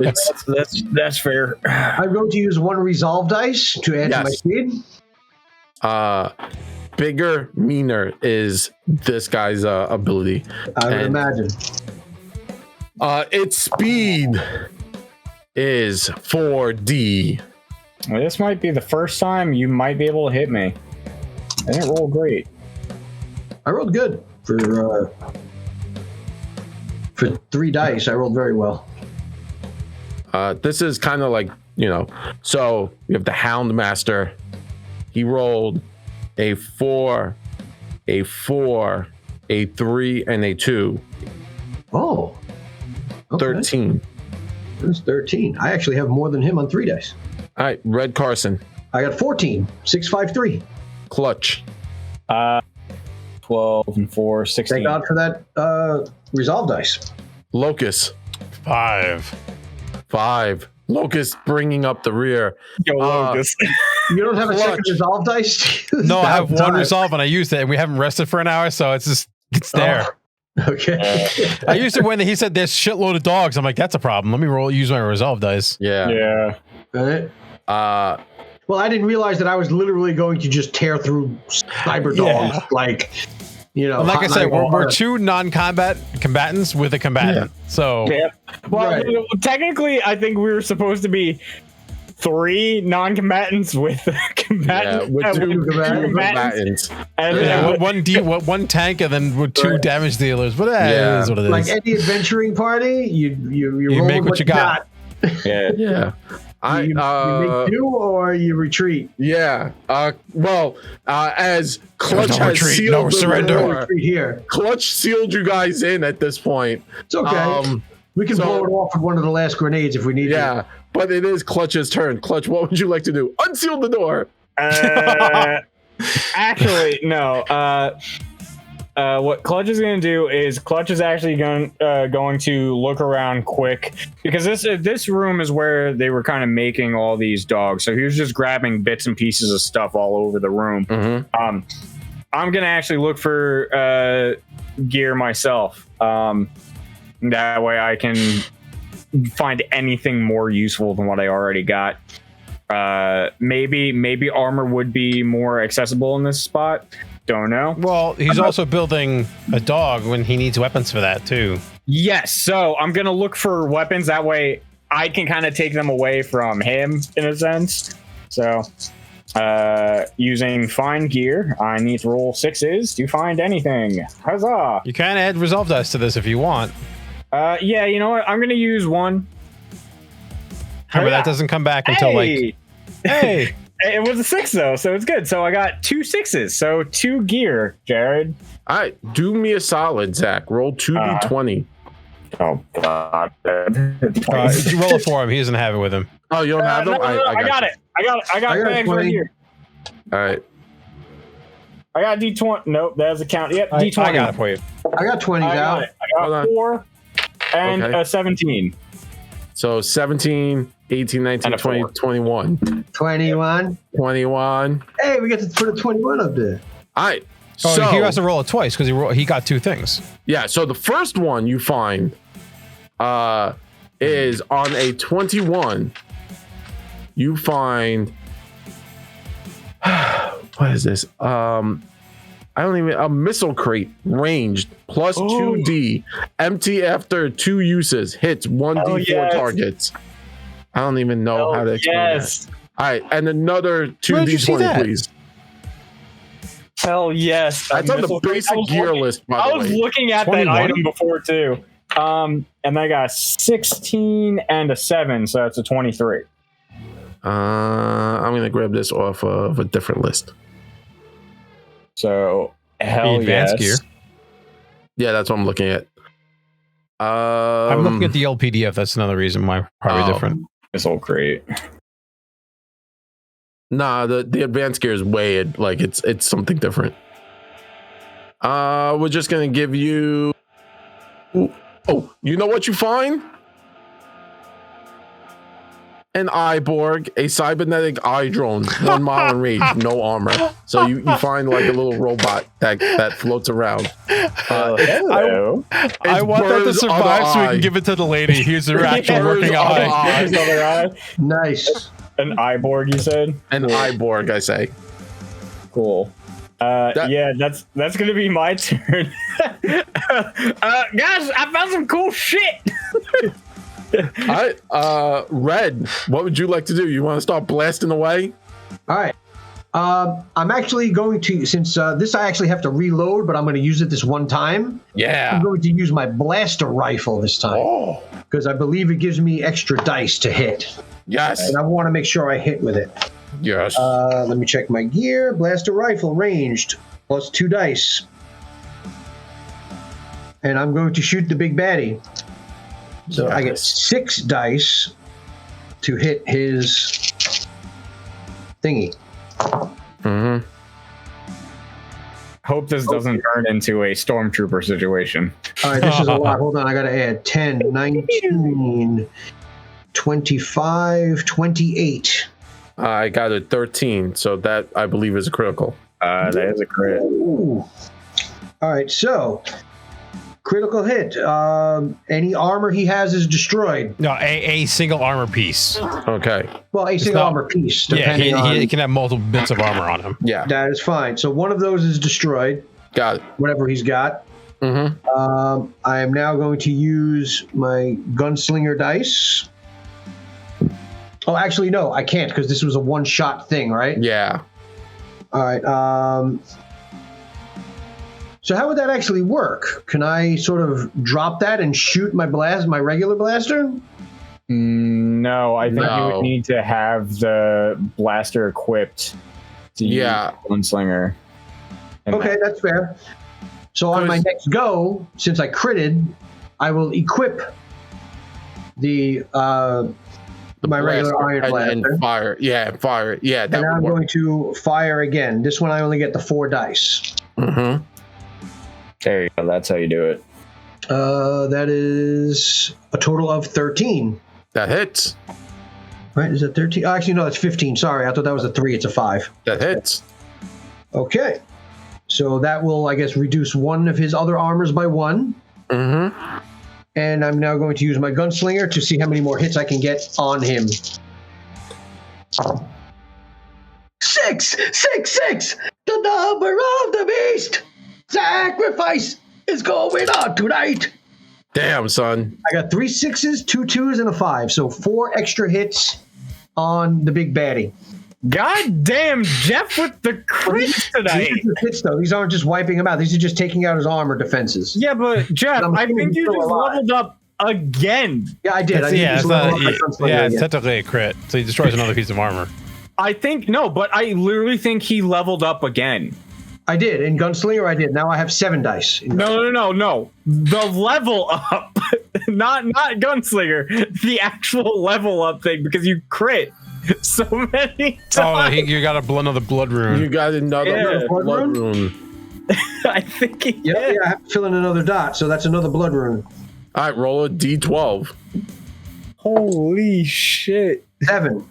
that's fair. I'm going to use one resolve dice to add to my speed. Bigger, meaner is this guy's ability. I would imagine. Its speed is 4D. Well, this might be the first time you might be able to hit me. I didn't roll great. I rolled good for 3 dice. I rolled very well. This is kind of like, so we have the Hound Master. He rolled a 4, a 4, a 3, and a 2. Oh. Okay. 13. That's 13. I actually have more than him on 3 dice. All right, Red Carson. I got 14. 6, 5, 3. Clutch. 12 and 4, 16. Thank God for that resolve dice. Locust. 5. 5. Locust bringing up the rear. Yo, Locust. You don't have a second resolve dice? No, I have one resolve and I used it, and we haven't rested for an hour, so it's there. Oh, okay. I used it when he said there's shitload of dogs. I'm like, that's a problem. Let me use my resolve dice. Yeah. Right. Well, I didn't realize that I was literally going to just tear through cyber dogs, like, And like I said, we're 2 non-combat combatants with a combatant. Yeah. So, well, technically, I think we were supposed to be 3 non-combatants with a combatant. Yeah, with 2 combatants. And one tank and then with 2 damage dealers. But it is what it is. Like any adventuring party, you roll make what you got. Yeah. You make do or you retreat. Yeah. As Clutch has sealed surrender. Here. Clutch sealed you guys in at this point. It's okay. We can blow it off with one of the last grenades if we need to. Yeah, but it is Clutch's turn. Clutch, what would you like to do? Unseal the door. Actually, no. What Clutch is going to do is Clutch is actually going to look around quick, because this room is where they were kind of making all these dogs. So he was just grabbing bits and pieces of stuff all over the room. Mm-hmm. I'm going to actually look for gear myself. That way I can find anything more useful than what I already got. Maybe armor would be more accessible in this spot. Don't know. Well, he's also building a dog when he needs weapons for that too. Yes, so I'm gonna look for weapons. That way I can kind of take them away from him in a sense. So using find gear, I need to roll 6s to find anything. Huzzah! You can add resolve dice to this if you want. Yeah, you know what? I'm gonna use 1. Remember, that doesn't come back until hey. It was a 6 though, so it's good. So I got 2 6s, so 2 gear, Jared. All right, do me a solid, Zach. Roll 2d20. Oh God! Roll it for him. He doesn't have it with him. Oh, you don't have them? No, I got it. I got bags right here. All right. I got D20. Nope, that doesn't count. Yep, D20. I got it for you. I got 20s out. I got 4 and a 17. So 17, 18, 19, 20, 21. 21. 21. Hey, we got to put a 21 up there. All right. Oh, so he has to roll it twice because he got 2 things. Yeah. So the first one you find is on a 21. You find what is this? I don't even a missile crate ranged plus 2D, empty after 2 uses, hits 1d4 targets. I don't even know how to explain that. All right, and another 2d20, please. Hell yes. That's on the basic gear list, by the way. I was looking at 21? That item before too. And I got 16 and a 7, so that's a 23. I'm gonna grab this off of a different list. So hell advanced yes. gear. Yeah, that's what I'm looking at. I'm looking at the LPDF. That's another reason why probably different. It's all great. Nah, the advanced gear is way like it's something different. We're just gonna give you. Oh, you know what you find? an Iborg, a cybernetic eye drone, 1 mile in range, no armor. So you find like a little robot that floats around. Hello. I want that to Bird's survive other so we eye. can give it to the lady. Here's her actual working eye. His other eye. Nice. An Iborg, you said? An Iborg, I say. Cool. Yeah, that's gonna be my turn. Guys, I found some cool shit. Red, what would you like to do? You want to start blasting away? All right. I'm actually going to, since this I actually have to reload, but I'm going to use it this one time. Yeah. I'm going to use my blaster rifle this time. Oh, Because I believe it gives me extra dice to hit. yes. And I want to make sure I hit with it. Yes. Let me check my gear. Blaster rifle ranged plus 2 dice. And I'm going to shoot the big baddie. So I get 6 dice to hit his thingy. Mm-hmm. Hope this doesn't turn into a stormtrooper situation. All right, this is a lot. Hold on, I got to add 10, 19, 25, 28. I got a 13, so that I believe is a critical. That is a crit. Ooh. All right, so critical hit. Any armor he has is destroyed. No, a single armor piece. Okay. Well, a single not- armor piece. Yeah, Depending on, he can have multiple bits of armor on him. Yeah. that is fine. So one of those is destroyed, Got it. whatever he's got. Mm-hmm. I am now going to use my gunslinger dice. Oh, actually, no, I can't because this was a one-shot thing, right? Yeah. All right. So how would that actually work? Can I sort of drop that and shoot my regular blaster? No, I think you No. would need to have the blaster equipped to Yeah. use Gunslinger. And Okay, that's fair. So on my next go, since I critted, I will equip the my regular iron blaster. and fire. Yeah, fire. Yeah, that And I'm would work. going to fire again. This one I only get the 4 dice. Mm-hmm. there you go. That's how you do it. That is a total of 13. That hits. Right? Is that 13? Oh, actually, no, it's 15. Sorry, I thought that was a 3. It's a 5. That hits. Okay. So that will, I guess, reduce one of his other armors by 1. Mm-hmm. And I'm now going to use my gunslinger to see how many more hits I can get on him. 6! 6! 6! The number of the beast! Sacrifice is going on tonight! Damn, son. I got 3 6s, 2 2s, and a 5. So 4 extra hits on the big baddie. God damn, Jeff with the crits tonight. These are hits, though. These aren't just wiping him out. These are just taking out his armor defenses. Yeah, but Jeff, I'm I assuming think he's you still just alive. leveled up again. Yeah, I did. I Yeah, just it's leveled not, up my gunslinger yeah, it's again. technically a crit. So he destroys another piece of armor. I think, no, but I literally think he leveled up again. I did. In Gunslinger, I did. Now I have 7 dice. No. The level up, not Gunslinger, the actual level up thing, because you crit so many Oh, times. you got another blood rune. You got another Yeah. blood rune. I think he Yeah, did. I have to fill in another dot, so that's another blood rune. All right, roll a d12. Holy shit. 7.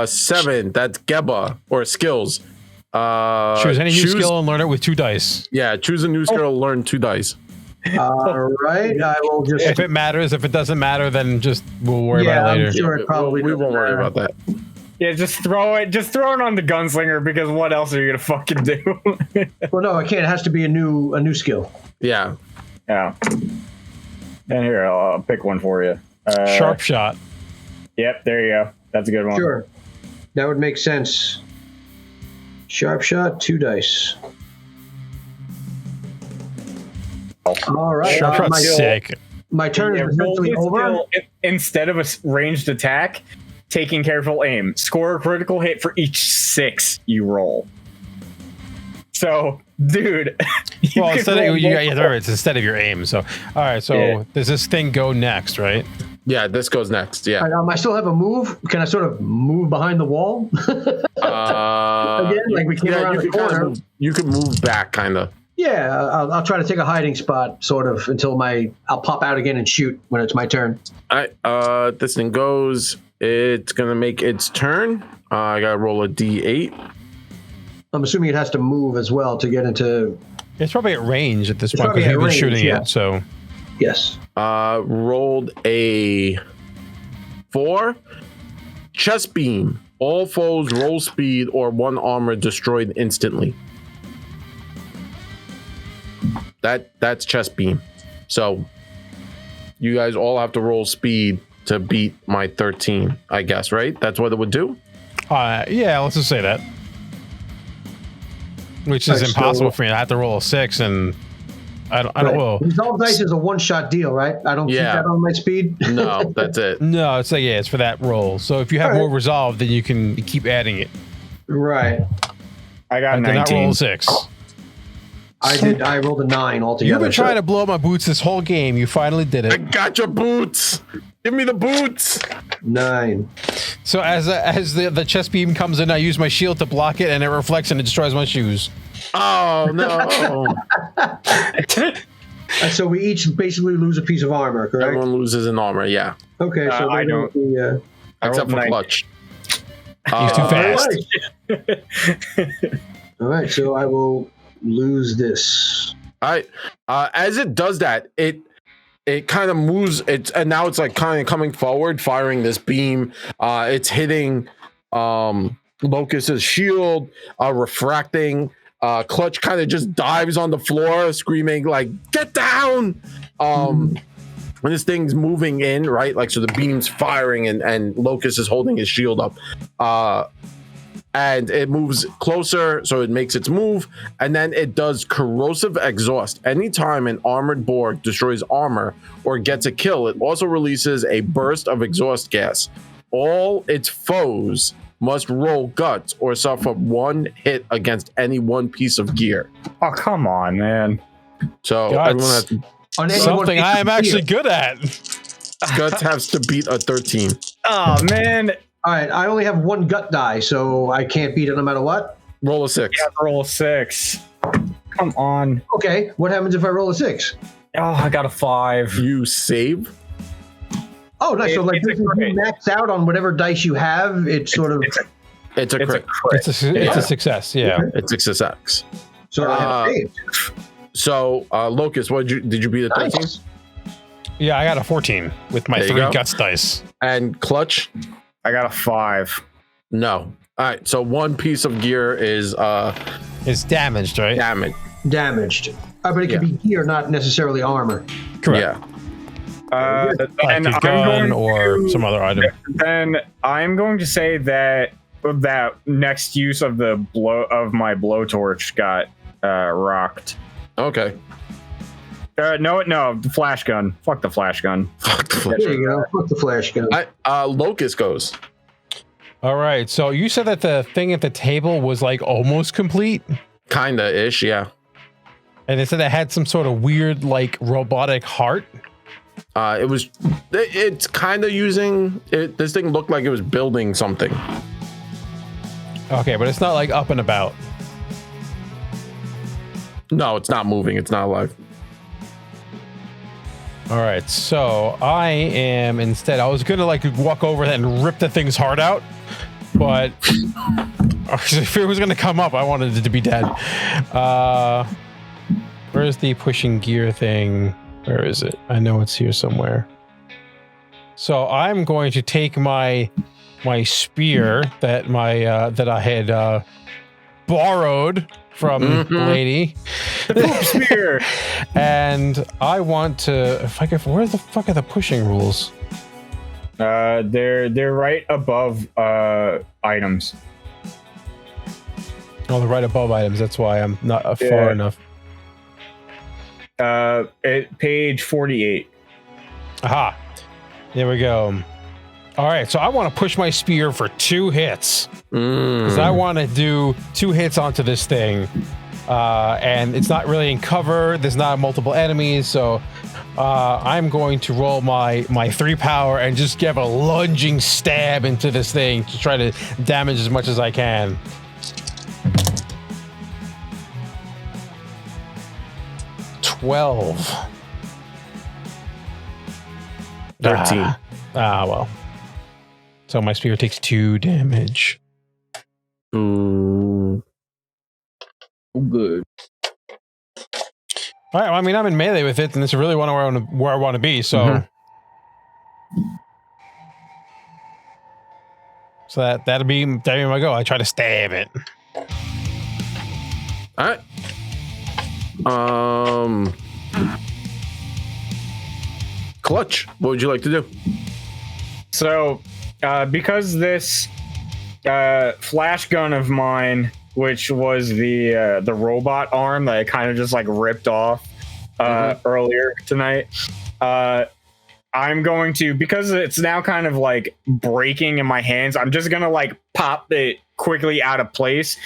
7. That's Geba or skills. Choose any new skill and learn it with 2 dice. Yeah, choose a new skill. Learn 2 dice. All right, I will just. If it matters, if it doesn't matter, then just we'll worry Yeah, about it later. I'm sure it probably we won't doesn't worry matter. about that. Yeah, just throw it on the Gunslinger, because what else are you gonna fucking do? Well, no, I can't. It has to be a new skill. Yeah. Yeah. And here, I'll pick one for you. Sharp shot. Yep, there you go. That's a good one. Sure, that would make sense. Sharp shot, 2 dice. All right, Sharp shot's sick. my turn Yeah, is roll essentially this over. skill, instead of a ranged attack, taking careful aim. Score a critical hit for each 6 you roll. So, dude. Well, could instead roll of it's instead of your aim. So, all right. So Yeah. does this thing go next, right? Yeah, this goes next. Yeah. All right, I still have a move. Can I sort of move behind the wall? Again, like we came around the you can kinda corner. move, you can move back, kind of. Yeah, I'll try to take a hiding spot, sort of, until I'll pop out again and shoot when it's my turn. All right, this thing goes. It's gonna make its turn. I gotta roll a d8. I'm assuming it has to move as well to get into. It's probably at range at this point probably because at we've been range, shooting yeah. it. So Yes. Rolled a 4. Chest beam. All foes roll speed or 1 armor destroyed instantly. That's chest beam. So you guys all have to roll speed to beat my 13, I guess, right? That's what it would do? yeah, let's just say that. Which is impossible for me. I have to roll a 6 and I don't well. Resolve dice is a one-shot deal, right? I don't keep that on my speed. No, that's it. No, it's like, yeah, it's for that roll. So if you have more resolve, then you can keep adding it. Right. I got 19. Not roll a 6. I rolled a 9 altogether. You've been trying to blow up my boots this whole game. You finally did it. I got your boots. Give me the boots. 9. So as the chest beam comes in, I use my shield to block it, and it reflects and it destroys my shoes. Oh no! So we each basically lose a piece of armor, correct? Everyone loses an armor. Yeah. Okay, so I don't. Except for 19. Clutch. He's too fast. All right, so I will lose this. All right. As it does that, it kind of moves. And now it's like kind of coming forward, firing this beam. It's hitting Locust's shield, refracting. Clutch kind of just dives on the floor, screaming like, "Get down!" When this thing's moving in, right? Like, so the beam's firing, and Locust is holding his shield up. And it moves closer, so it makes its move, and then it does corrosive exhaust. Anytime an armored Borg destroys armor or gets a kill, it also releases a burst of exhaust gas. All its foes must roll guts or suffer 1 hit against any 1 piece of gear. Oh, come on, man. So Guts. everyone has to, Something I am actually good at. Guts has to beat a 13. Oh, man. All right, I only have 1 gut die, so I can't beat it no matter what. Roll a 6. Yeah, roll a 6. Come on. Okay, what happens if I roll a 6? Oh, I got a 5. You save. Oh, nice. So like if you max out on whatever dice you have, it's sort of It's a crit. It's a success. Yeah. It's a success. so I have saved. So Locust, did you beat a 13? Nice. Yeah, I got a 14 with my There you 3 go. guts dice. And Clutch? I got a 5. No. All right. So 1 piece of gear is It's damaged, right? Damaged. But it can be gear, not necessarily armor. Correct. Yeah. Like a gun or some other item. Then I'm going to say that next use of my blowtorch got rocked. Okay. No, the flash gun. Fuck the flash gun. There you go. Fuck the flash gun. Locust goes. All right. So you said that the thing at the table was like almost complete, Kinda ish, yeah. and they said it had some sort of weird like robotic heart. It's kind of using it. This thing looked like it was building something. Okay, but it's not like up and about. No, it's not moving. It's not alive. All right, so I was gonna like walk over and rip the thing's heart out, but if it was gonna come up, I wanted it to be dead. Where's the pushing gear thing? Where is it? I know it's here somewhere. So I'm going to take my spear that I had borrowed from the lady. The poop spear. And I want to where the fuck are the pushing rules? They're right above items. Oh, they're right above items. That's why I'm not far enough. Page 48. Aha. There we go. All right, so I want to push my spear for 2 hits. Because I want to do 2 hits onto this thing. And it's not really in cover. There's not multiple enemies. So I'm going to roll my 3 power and just give a lunging stab into this thing to try to damage as much as I can. 12. 13. Well. So my spear takes 2 damage. Ooh. Good. All right. Well, I mean, I'm in melee with it, and it's really where I want to be. So, so that'll be my go. I try to stab it. All right. Clutch, what would you like to do? So, because this flash gun of mine, which was the robot arm that I kind of just like ripped off earlier tonight, I'm going to, because it's now kind of like breaking in my hands, I'm just gonna like pop it quickly out of place.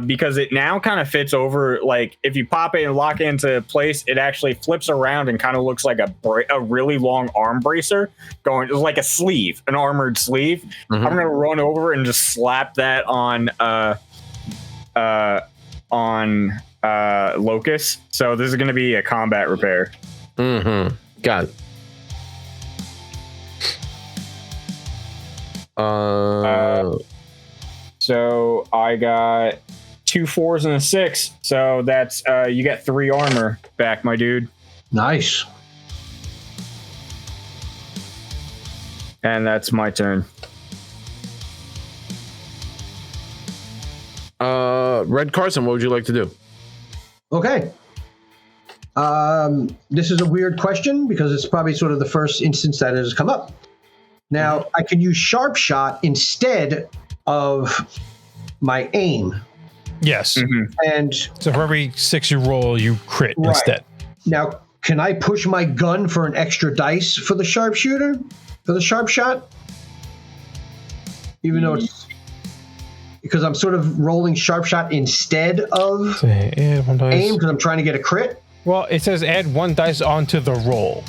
Because it now kind of fits over, like if you pop it and lock it into place, it actually flips around and kind of looks like a really long arm bracer going, it's like a sleeve, an armored sleeve. I'm gonna run over and just slap that on Locust. So this is gonna be a combat repair. Got it. So I got 2 4s and a 6. So that's you get 3 armor back, my dude. Nice. And that's my turn. Red Carson, what would you like to do? Okay. This is a weird question because it's probably sort of the first instance that has come up. Now, I can use sharp shot instead of my aim. Yes. And so for every 6 you roll, you crit instead. Now, can I push my gun for an extra dice for the sharpshooter? For the sharp shot? Even though it's... Because I'm sort of rolling sharp shot instead of add 1 dice. aim because I'm trying to get a crit. Well, it says add 1 dice onto the roll.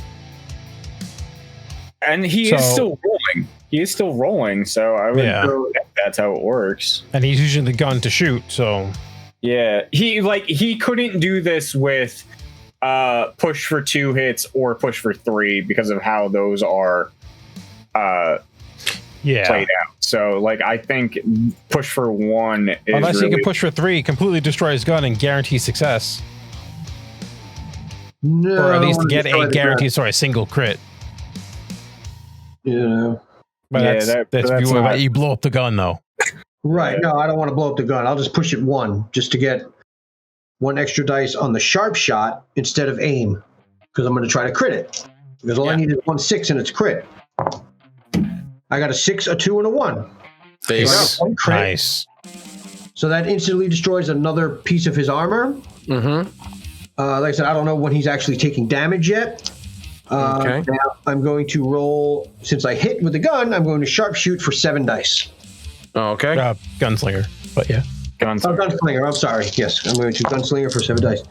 And he is still rolling. He is still rolling, so I would go that's how it works. And he's using the gun to shoot, so yeah. He couldn't do this with push for 2 hits or push for 3 because of how those are played out. So like I think push for 1 is unless really... he can push for 3, completely destroy his gun and guarantee success. No, or at least get a guarantee, a single crit. Yeah. But that's not... you blow up the gun though. Right. No, I don't want to blow up the gun. I'll just push it 1 just to get 1 extra dice on the sharp shot instead of aim because I'm going to try to crit it. Because all I need is 1 6 and it's crit. I got a 6, a 2, and a 1. There you go. Nice. So that instantly destroys another piece of his armor. Like I said, I don't know when he's actually taking damage yet. Now I'm going to roll, since I hit with the gun, I'm going to sharpshoot for 7 dice. Okay. Gunslinger, but yeah. Gunslinger, I'm sorry. Yes, I'm going to gunslinger for 7 dice.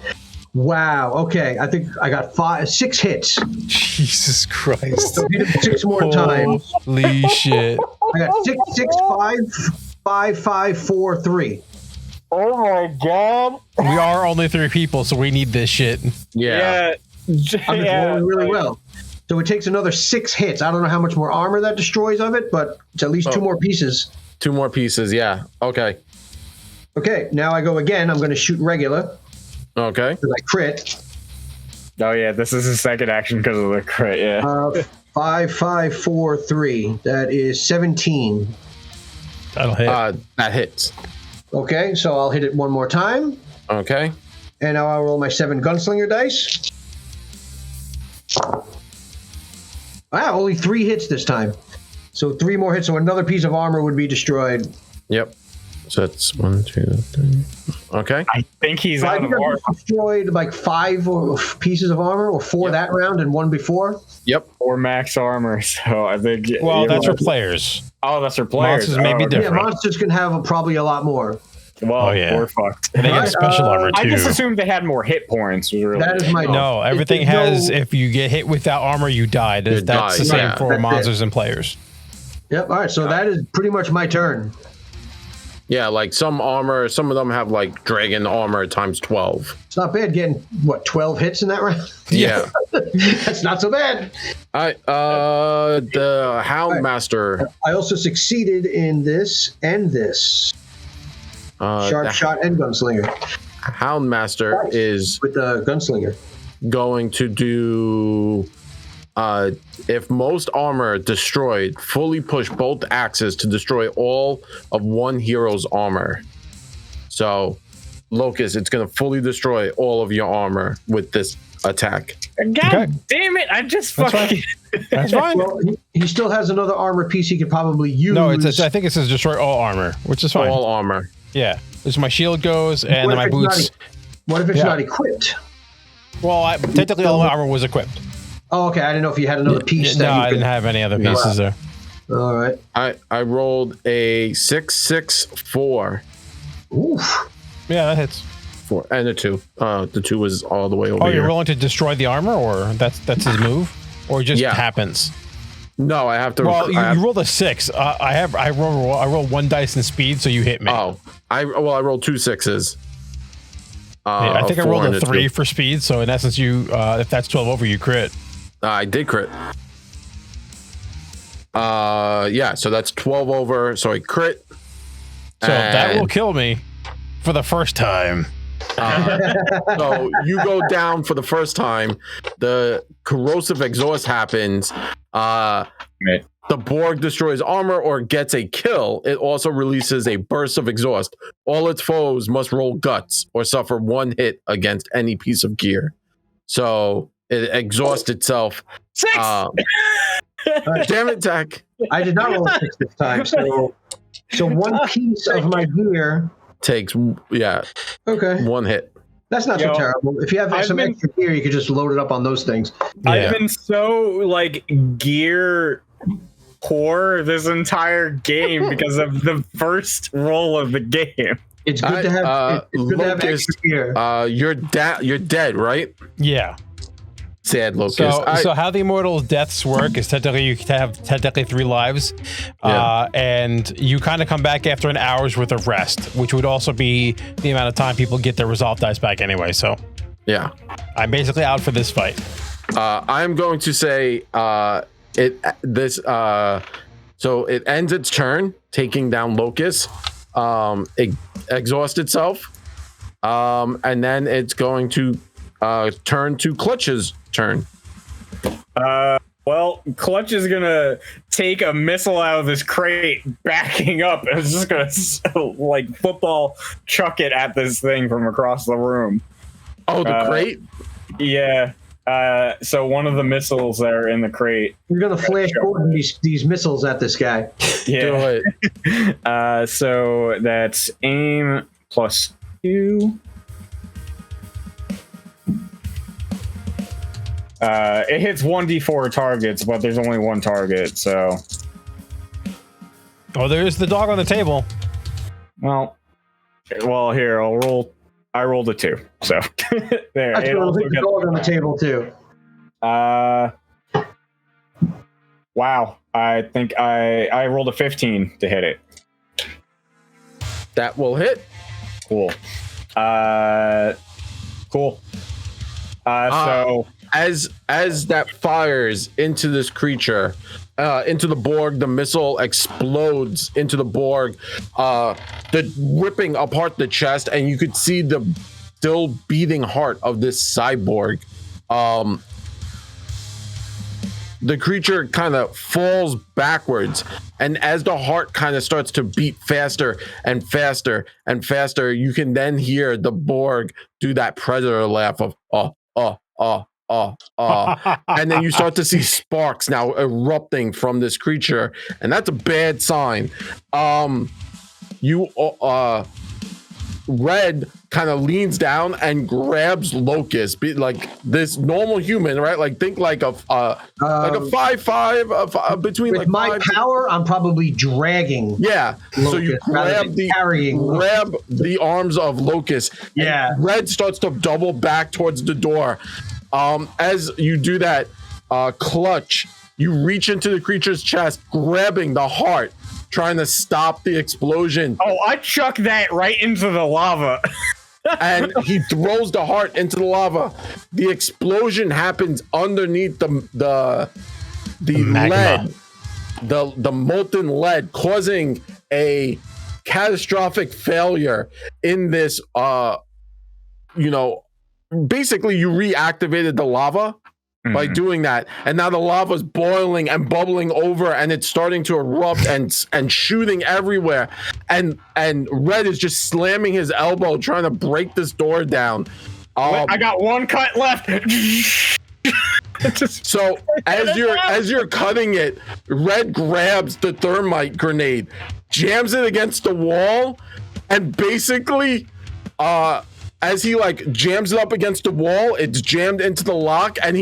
Wow, okay. I think I got 6 hits. Jesus Christ. So hit him 6 more times. Holy shit. I got 6, 6, 5, 5, 5, 4, 3. Oh my god. We are only 3 people, so we need this shit. I'm just rolling really well. So it takes another 6 hits. I don't know how much more armor that destroys of it, but it's at least 2 more pieces. 2 more pieces, yeah. Okay. Okay, now I go again. I'm going to shoot regular. Okay. Because I crit. Oh yeah, this is his second action because of the crit, yeah. 5, 5, 4, 3. That is 17. That'll hit. That hits. Okay, so I'll hit it 1 more time. Okay. And now I'll roll my 7 gunslinger dice. Wow, only 3 hits this time. So 3 more hits, so another piece of armor would be destroyed. Yep. So that's 1, 2, 3. Okay. I think he's out of armor. Destroyed like 5 pieces of armor, or 4 that round and 1 before. Yep. Or max armor. So I think. Well, that's for players. Oh, that's for players. Monsters may be different. Yeah, monsters can have probably a lot more. Well, we're fucked. They have special armor too. I just assumed they had more hit points. That is my no. Everything has. If you get hit without armor, you die. That's the same for monsters and players. Yep. All right. So that is pretty much my turn. Yeah, like some armor, some of them have like dragon armor times 12. It's not bad getting, what, 12 hits in that round? Yeah. That's not so bad. The Houndmaster. I also succeeded in this and this. Sharp shot and gunslinger. Houndmaster is with the gunslinger going to do if most armor destroyed, fully push both axes to destroy all of one hero's armor. So Locust, it's going to fully destroy all of your armor with this attack. God damn it, I just fucking That's fine. Well, he still has another armor piece he could probably use. No, I think it says destroy all armor, which is fine. All armor. Yeah. So my shield goes, and then my boots. What if it's not equipped? Well, technically all my armor was equipped. Oh, okay. I didn't know if you had another piece. No, I didn't have any other pieces there. All right. I rolled a 6-6-4. Oof. Yeah, that hits. 4 and a 2. The 2 was all the way over. Oh, here. you're rolling to destroy the armor, or that's his move, or it just happens? No, I have to. Well, you rolled a 6. I roll 1 dice in speed, so you hit me. Oh, I rolled 2 6s. I think I rolled a 3 for speed, so in essence, you if that's 12 over, you crit. I did crit. Yeah, so that's 12 over, so I crit. So that will kill me for the first time. So you go down for the first time. The corrosive exhaust happens. The Borg destroys armor or gets a kill. It also releases a burst of exhaust. All its foes must roll guts or suffer 1 hit against any piece of gear. So it exhausts itself. 6. Damn it, Zach. I did not roll a 6 this time. So 1 piece of my gear takes 1 hit. That's not so terrible. If you have some extra gear, you could just load it up on those things. Yeah. I've been so gear poor this entire game because of the first roll of the game. It's good to have. It's good to have extra gear. You're dead, right? Yeah. Sad Locust. So how the immortal deaths work is technically you have 3 lives, and you kind of come back after an hour's worth of rest, which would also be the amount of time people get their resolve dice back anyway. So yeah, I'm basically out for this fight. I'm going to say so it ends its turn taking down Locust. It exhausts itself, and then it's going to turn to Clutch's turn. Well, Clutch is gonna take a missile out of this crate, backing up, and is just gonna football chuck it at this thing from across the room. Oh, the crate? Yeah. So one of the missiles that are in the crate. We're gonna flash forward these missiles at this guy. Yeah. Do it. So that's aim +2. It hits 1d4 targets, but there's only 1 target, so. Oh, there's the dog on the table. Well, here, I rolled a 2, so. There. I rolled the dog on the table, too. Wow. I think I rolled a 15 to hit it. That will hit. Cool. Cool. So. As that fires into this creature, into the Borg, the missile explodes into the Borg, ripping apart the chest, and you could see the still beating heart of this cyborg. The creature kind of falls backwards, and as the heart kind of starts to beat faster and faster and faster, you can then hear the Borg do that predator laugh of and then you start to see sparks now erupting from this creature, and that's a bad sign. Red kind of leans down and grabs Locust, like this normal human, right? Like think like a 5'5", between with like my 5 power, I'm probably dragging. Yeah. Locust, so you grab the arms of Locust. Yeah. And Red starts to double back towards the door. As you do that, Clutch, you reach into the creature's chest, grabbing the heart, trying to stop the explosion. Oh, I chuck that right into the lava. And he throws the heart into the lava. The explosion happens underneath the lead, the molten lead, causing a catastrophic failure in this. Basically, you reactivated the lava by doing that, and now the lava's boiling and bubbling over, and it's starting to erupt and shooting everywhere. And Red is just slamming his elbow trying to break this door down. I got one cut left. So as you're cutting it, Red grabs the thermite grenade, jams it against the wall, and basically as he like jams it up against the wall, it's jammed into the lock, and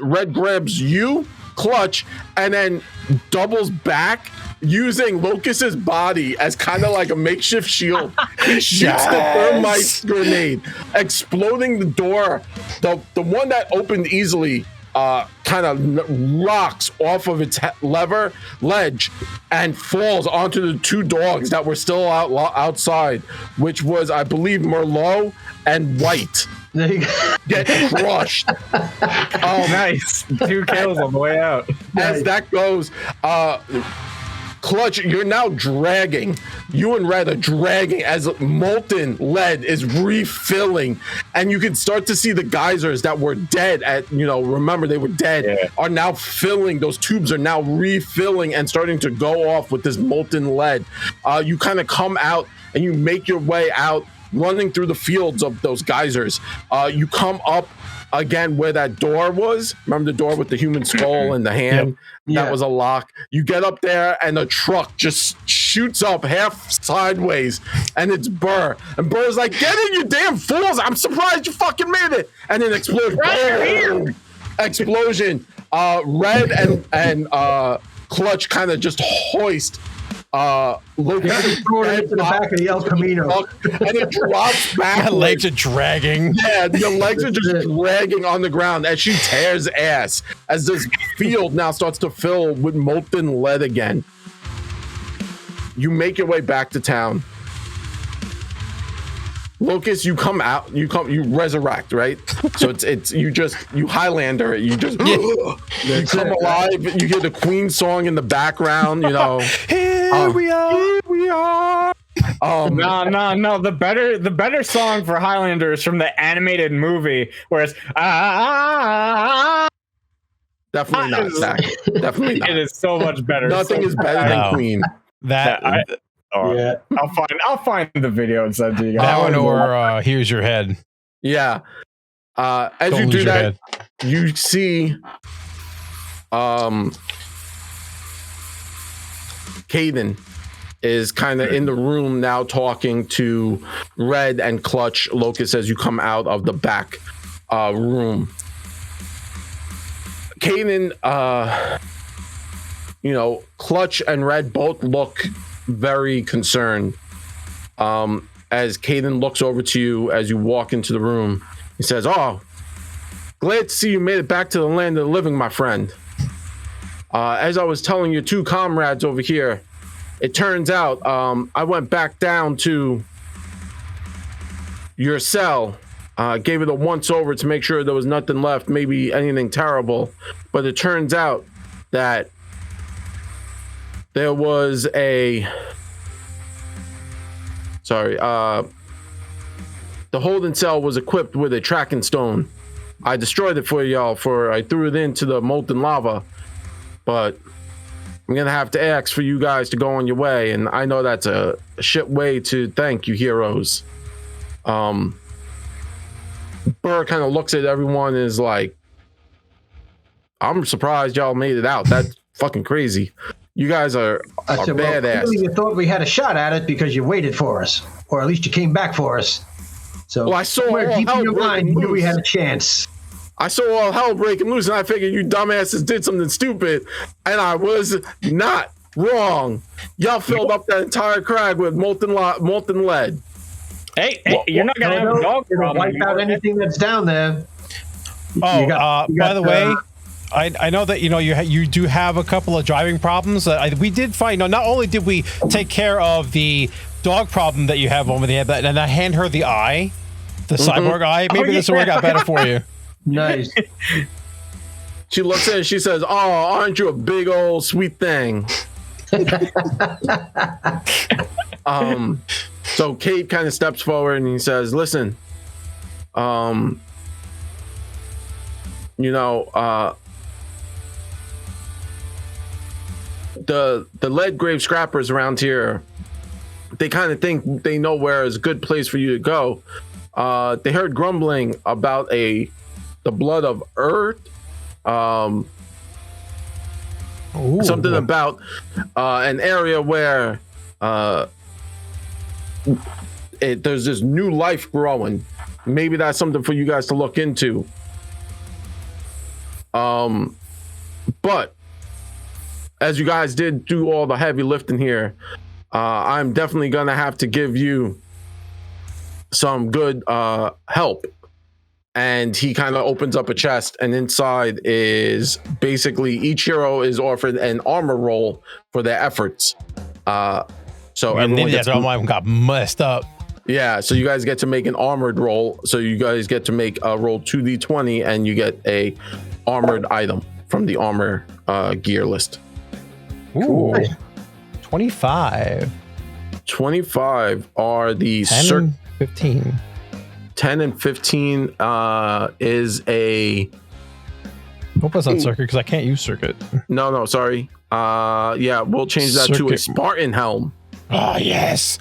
Red grabs you, Clutch, and then doubles back using Locust's body as kind of like a makeshift shield. He shoots the thermite grenade, exploding the door. The one that opened easily kind of rocks off of its ledge and falls onto the two dogs that were still outside, which was, I believe, Merlot and White. There you go. Get crushed. Nice. 2 kills on the way out. As that goes, Clutch, you're now dragging. You and Red are dragging as molten lead is refilling, and you can start to see the geysers that were dead remember they were dead, are now filling. Those tubes are now refilling and starting to go off with this molten lead. You kind of come out and you make your way out, running through the fields of those geysers. You come up again where that door was. Remember the door with the human skull and the hand? Yep. That was a lock. You get up there and the truck just shoots up half sideways, and it's Burr. And Burr's like, "Get in, you damn fools! I'm surprised you fucking made it!" And then explosion. Boom! Explosion. Red and Clutch kind of just hoist Locust throw it into the back of the El Camino, and it drops back. My legs are dragging. Yeah, your legs are just dragging on the ground as she tears ass. As this field now starts to fill with molten lead again. You make your way back to town. Locust, you come out, you resurrect, right? So you Highlander, you just you come alive. You hear the Queen song in the background, Here we are. No. The better song for Highlander is from the animated movie, where it's definitely not, Zach. Definitely not. It is so much better. Nothing is better than Queen. I'll find the video and send it to you guys. That one or Here's Your Head. Yeah. As Don't you lose do your that, head. you see Caden is kind of in the room now talking to Red and Clutch. Locust as you come out of the back room. Caden, Clutch and Red both look very concerned. As Caden looks over to you as you walk into the room, he says, "Oh, glad to see you made it back to the land of the living, my friend. As I was telling your two comrades over here, it turns out I went back down to your cell, gave it a once over to make sure there was nothing left, maybe anything terrible, but it turns out that there was the holding cell was equipped with a tracking stone. I destroyed it for y'all, I threw it into the molten lava, but I'm gonna have to ask for you guys to go on your way, and I know that's a shit way to thank you heroes." Burr kind of looks at everyone and is like, "I'm surprised y'all made it out. That's fucking crazy. You guys are badass." Well, you thought we had a shot at it because you waited for us, or at least you came back for us. So I saw somewhere all deep in hell your mind, you breaking knew we had a loose. chance. I saw all hell breaking loose, and I figured you dumbasses did something stupid, and I was not wrong. Y'all filled up that entire crag with molten lead. Hey, you're not gonna have a dog It'll problem wipe out anymore. anything that's down there. Oh, by the way, I know that you do have a couple of driving problems. We did find. Not only did we take care of the dog problem that you have over the head, and I hand her the eye, the cyborg eye. Maybe this will work out better for you. Nice. She looks at it and she says, "Oh, aren't you a big old sweet thing?" So Kate kind of steps forward and he says, "Listen, the Leadgrave scrappers around here, they kind of think they know where is a good place for you to go. They heard grumbling about the blood of Earth, something about an area where there's this new life growing. Maybe that's something for you guys to look into. But as you guys did do all the heavy lifting here, I'm definitely gonna have to give you some good help." And he kind of opens up a chest, and inside is basically each hero is offered an armor roll for their efforts. So everyone gets got messed up. Yeah, so you guys get to make an armored roll. So you guys get to make a roll 2d20, and you get a armored item from the armor gear list. Ooh, 25. 25 are the 10 and 15. 10 and 15 is a... Hope that's not circuit, because I can't use circuit. No, sorry. Yeah, we'll change that to a Spartan helm. Oh, yes.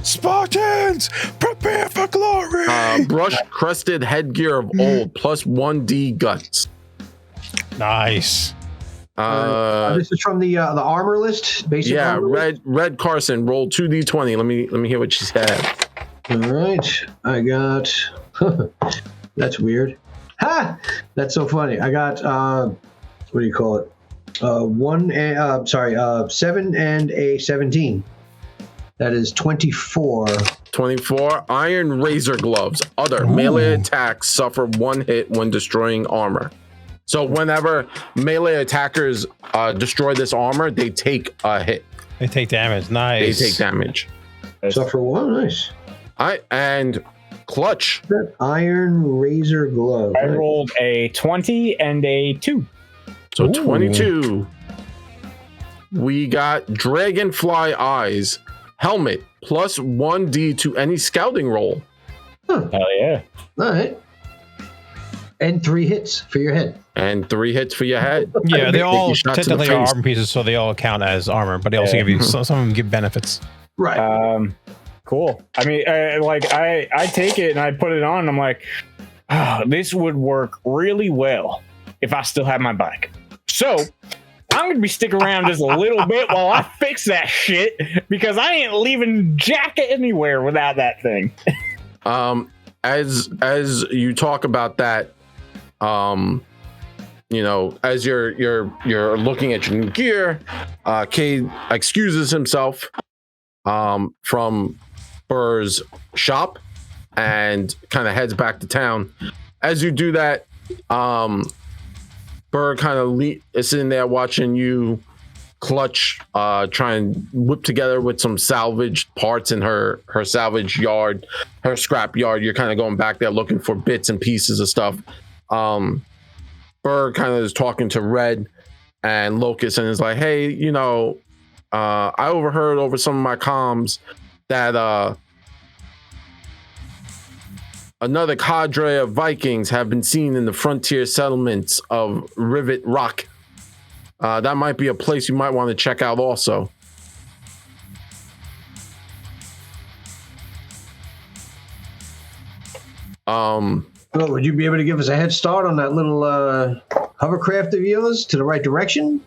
Spartans, prepare for glory. Brush crested headgear of old, plus 1d guts. Nice. This is from the armor list. Basic armor list? Red Carson rolled 2d20. Let me hear what she said. All right, I got. That's weird. Ha! That's so funny. I got. What do you call it? 7 and a 17. That is 24. 24 iron razor gloves. Other melee attacks suffer 1 hit when destroying armor. So whenever melee attackers destroy this armor, they take a hit. They take damage. Nice. They take damage. Suffer 1. Nice. And Clutch. That iron razor glove. I rolled a 20 and a 2. So 22. We got Dragonfly Eyes. Helmet. Plus 1d to any scouting roll. Hell yeah. All right. And 3 hits for your head. And 3 hits for your head. Yeah, they all technically are armor pieces, so they all count as armor, but they also give you some of them give benefits. Right. Cool. I mean, I take it and I put it on. And I'm like, this would work really well if I still had my bike. So I'm gonna be sticking around just a little bit while I fix that shit, because I ain't leaving Jack anywhere without that thing. As you talk about that, as you're looking at your new gear, Cade excuses himself from Burr's shop and kind of heads back to town. As you do that, Burr kind of is sitting there watching you Clutch try and whip together with some salvaged parts in her salvage yard, her scrap yard. You're kind of going back there looking for bits and pieces of stuff. Burr kind of is talking to Red and Locust and is like, hey, I overheard over some of my comms that another cadre of Vikings have been seen in the frontier settlements of Rivet Rock. That might be a place you might want to check out also. Well, would you be able to give us a head start on that little hovercraft of yours to the right direction?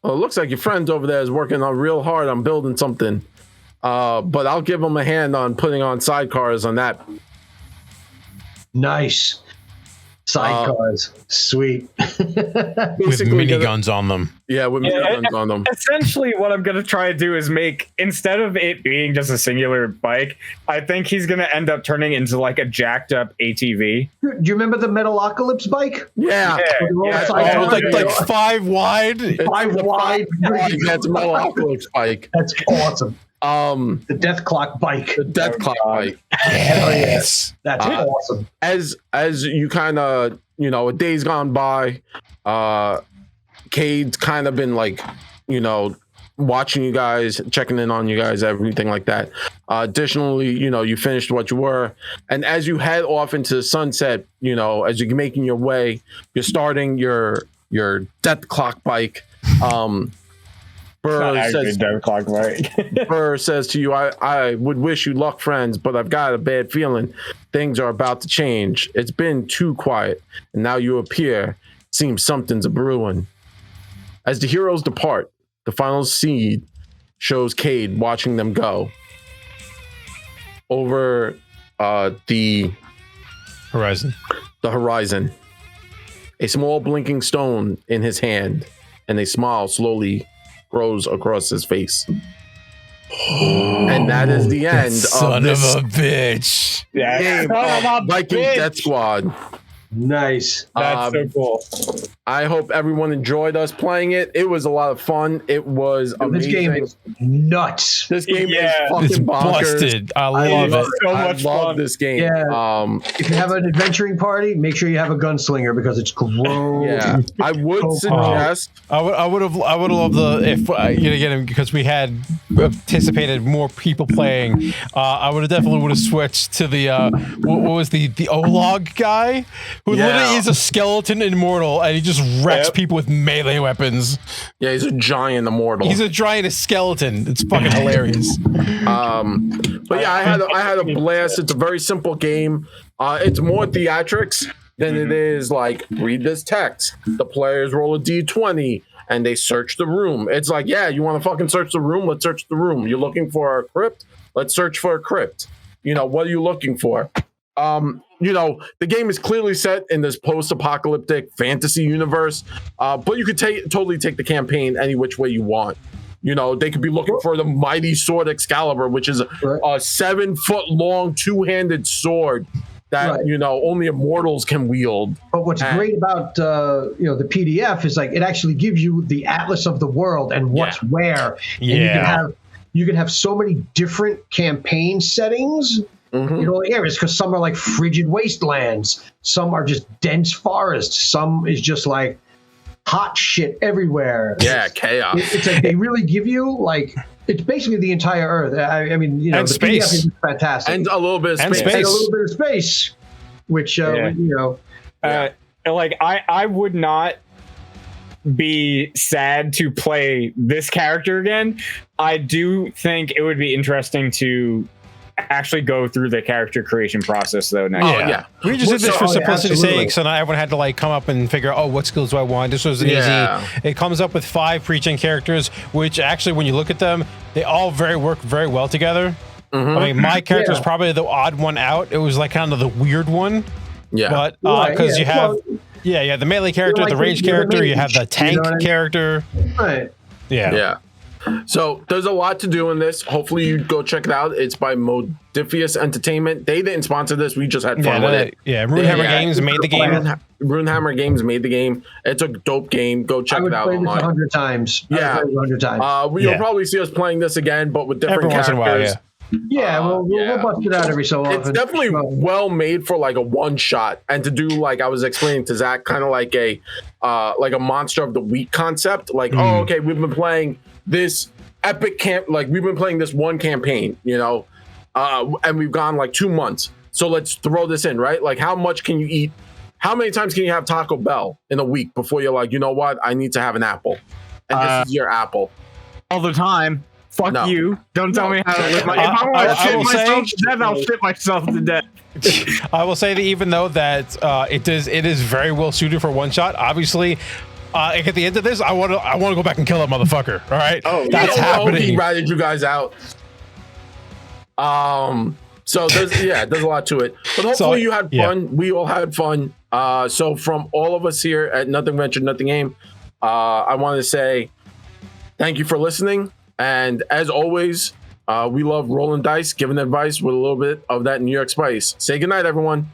Well, it looks like your friend over there is working on real hard on building something. But I'll give him a hand on putting on sidecars on that. Nice. Sidecars, sweet. With Basically miniguns on them. Yeah, with miniguns on them. Essentially, what I'm going to try to do is make, instead of it being just a singular bike, I think he's going to end up turning into like a jacked up ATV. Do you remember the Metalocalypse bike? Yeah. Like 5 wide. 5 wide. That's Metalocalypse bike. That's awesome. The Death Clock bike. The Death Clock bike. Yes. That's awesome. As you kind of, a day's gone by, Cade's kind of been like, watching you guys, checking in on you guys, everything like that. Additionally, you finished what you were, and as you head off into the sunset, as you're making your way, you're starting your Death Clock bike. Burr says to you, I would wish you luck, friends, but I've got a bad feeling things are about to change. It's been too quiet, and now you appear. Seems something's a brewing. As the heroes depart, the final scene shows Cade watching them go over the horizon. The horizon. A small blinking stone in his hand, and a smile slowly grows across his face. And that is the end Son of this of a bitch. game of Viking Death Squad. Nice. That's so cool. I hope everyone enjoyed us playing it. It was a lot of fun. It was amazing. This game is nuts. This game is fucking It's bonkers. busted. I love it. So I much love fun. this game. Yeah. If you have an adventuring party, make sure you have a gunslinger because it's gross. Yeah, I would suggest. I would have loved if again, because we had anticipated more people playing. I would have definitely switched to the what was the Olog guy who literally is a skeleton immortal and he just wrecks people with melee weapons. Yeah, he's a giant immortal. He's a giant skeleton. It's fucking hilarious. But yeah, I had a blast. It's a very simple game. It's more theatrics than it is like read this text. The players roll a d20 and they search the room. It's like, yeah, you want to fucking search the room? Let's search the room. You're looking for a crypt? Let's search for a crypt. What are you looking for? The game is clearly set in this post-apocalyptic fantasy universe, but you could totally take the campaign any which way you want. They could be looking for the mighty sword Excalibur, which is a 7-foot-long two-handed sword that only immortals can wield. But what's great about the PDF is like it actually gives you the atlas of the world and what's where. Yeah. And you can have so many different campaign settings. Areas, because some are like frigid wastelands, some are just dense forests, some is just like hot shit everywhere. Yeah, chaos. It's like they really give you like it's basically the entire Earth. I mean, and the space PDF is fantastic, and a little bit of space, and a little bit of space, which like I would not be sad to play this character again. I do think it would be interesting to actually go through the character creation process though next. We just did this for simplicity's sake, so not everyone had to like come up and figure out, what skills do I want. This was an easy. It comes up with 5 pre-gen characters, which actually when you look at them, they all work very well together. I mean, my character is probably the odd one out. It was like kind of the weird one. But because you have the melee character, the range character, you have the tank character. Right. Yeah. So there's a lot to do in this. Hopefully you go check it out. It's by Modifius Entertainment. They didn't sponsor this. We just had fun with it. Yeah, Runehammer Games made the game. Runehammer Games made the game. It's a dope game. Go check it out online. online. 100 times. Yeah. 100 times. You'll probably see us playing this again, but with different characters. Every once in a while, we'll bust it out every so often. It's definitely well made for like a one shot, and to do like I was explaining to Zach, kind of like a monster of the week concept. Like, okay, we've been playing this epic camp, like we've been playing this one campaign, and we've gone like 2 months. So let's throw this in, right? Like, how much can you eat? How many times can you have Taco Bell in a week before you're like, you know what? I need to have an apple, and this is your apple. All the time. Fuck you. Don't tell me how to live my life. If I want to shit myself to death, I'll shit myself to death. I will say that even though that it is very well suited for one shot, obviously at the end of this, I want to go back and kill that motherfucker. All right. That's happening. He ratted you guys out. So there's a lot to it, but hopefully you had fun. We all had fun. So from all of us here at Nothing Venture, Nothing Game, I want to say thank you for listening. And as always, we love rolling dice, giving advice with a little bit of that New York spice. Say goodnight, everyone.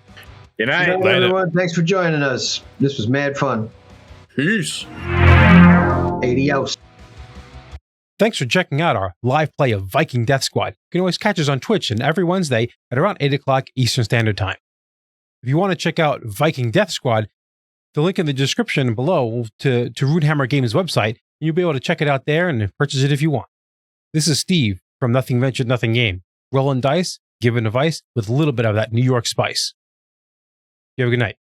Good night. Good night, everyone. Thanks for joining us. This was mad fun. Peace. Adios. Thanks for checking out our live play of Viking Death Squad. You can always catch us on Twitch and every Wednesday at around 8 o'clock Eastern Standard Time. If you want to check out Viking Death Squad, the link in the description below to Runehammer Games' website, you'll be able to check it out there and purchase it if you want. This is Steve from Nothing Venture, Nothing Game. Rolling dice, giving advice with a little bit of that New York spice. You have a good night.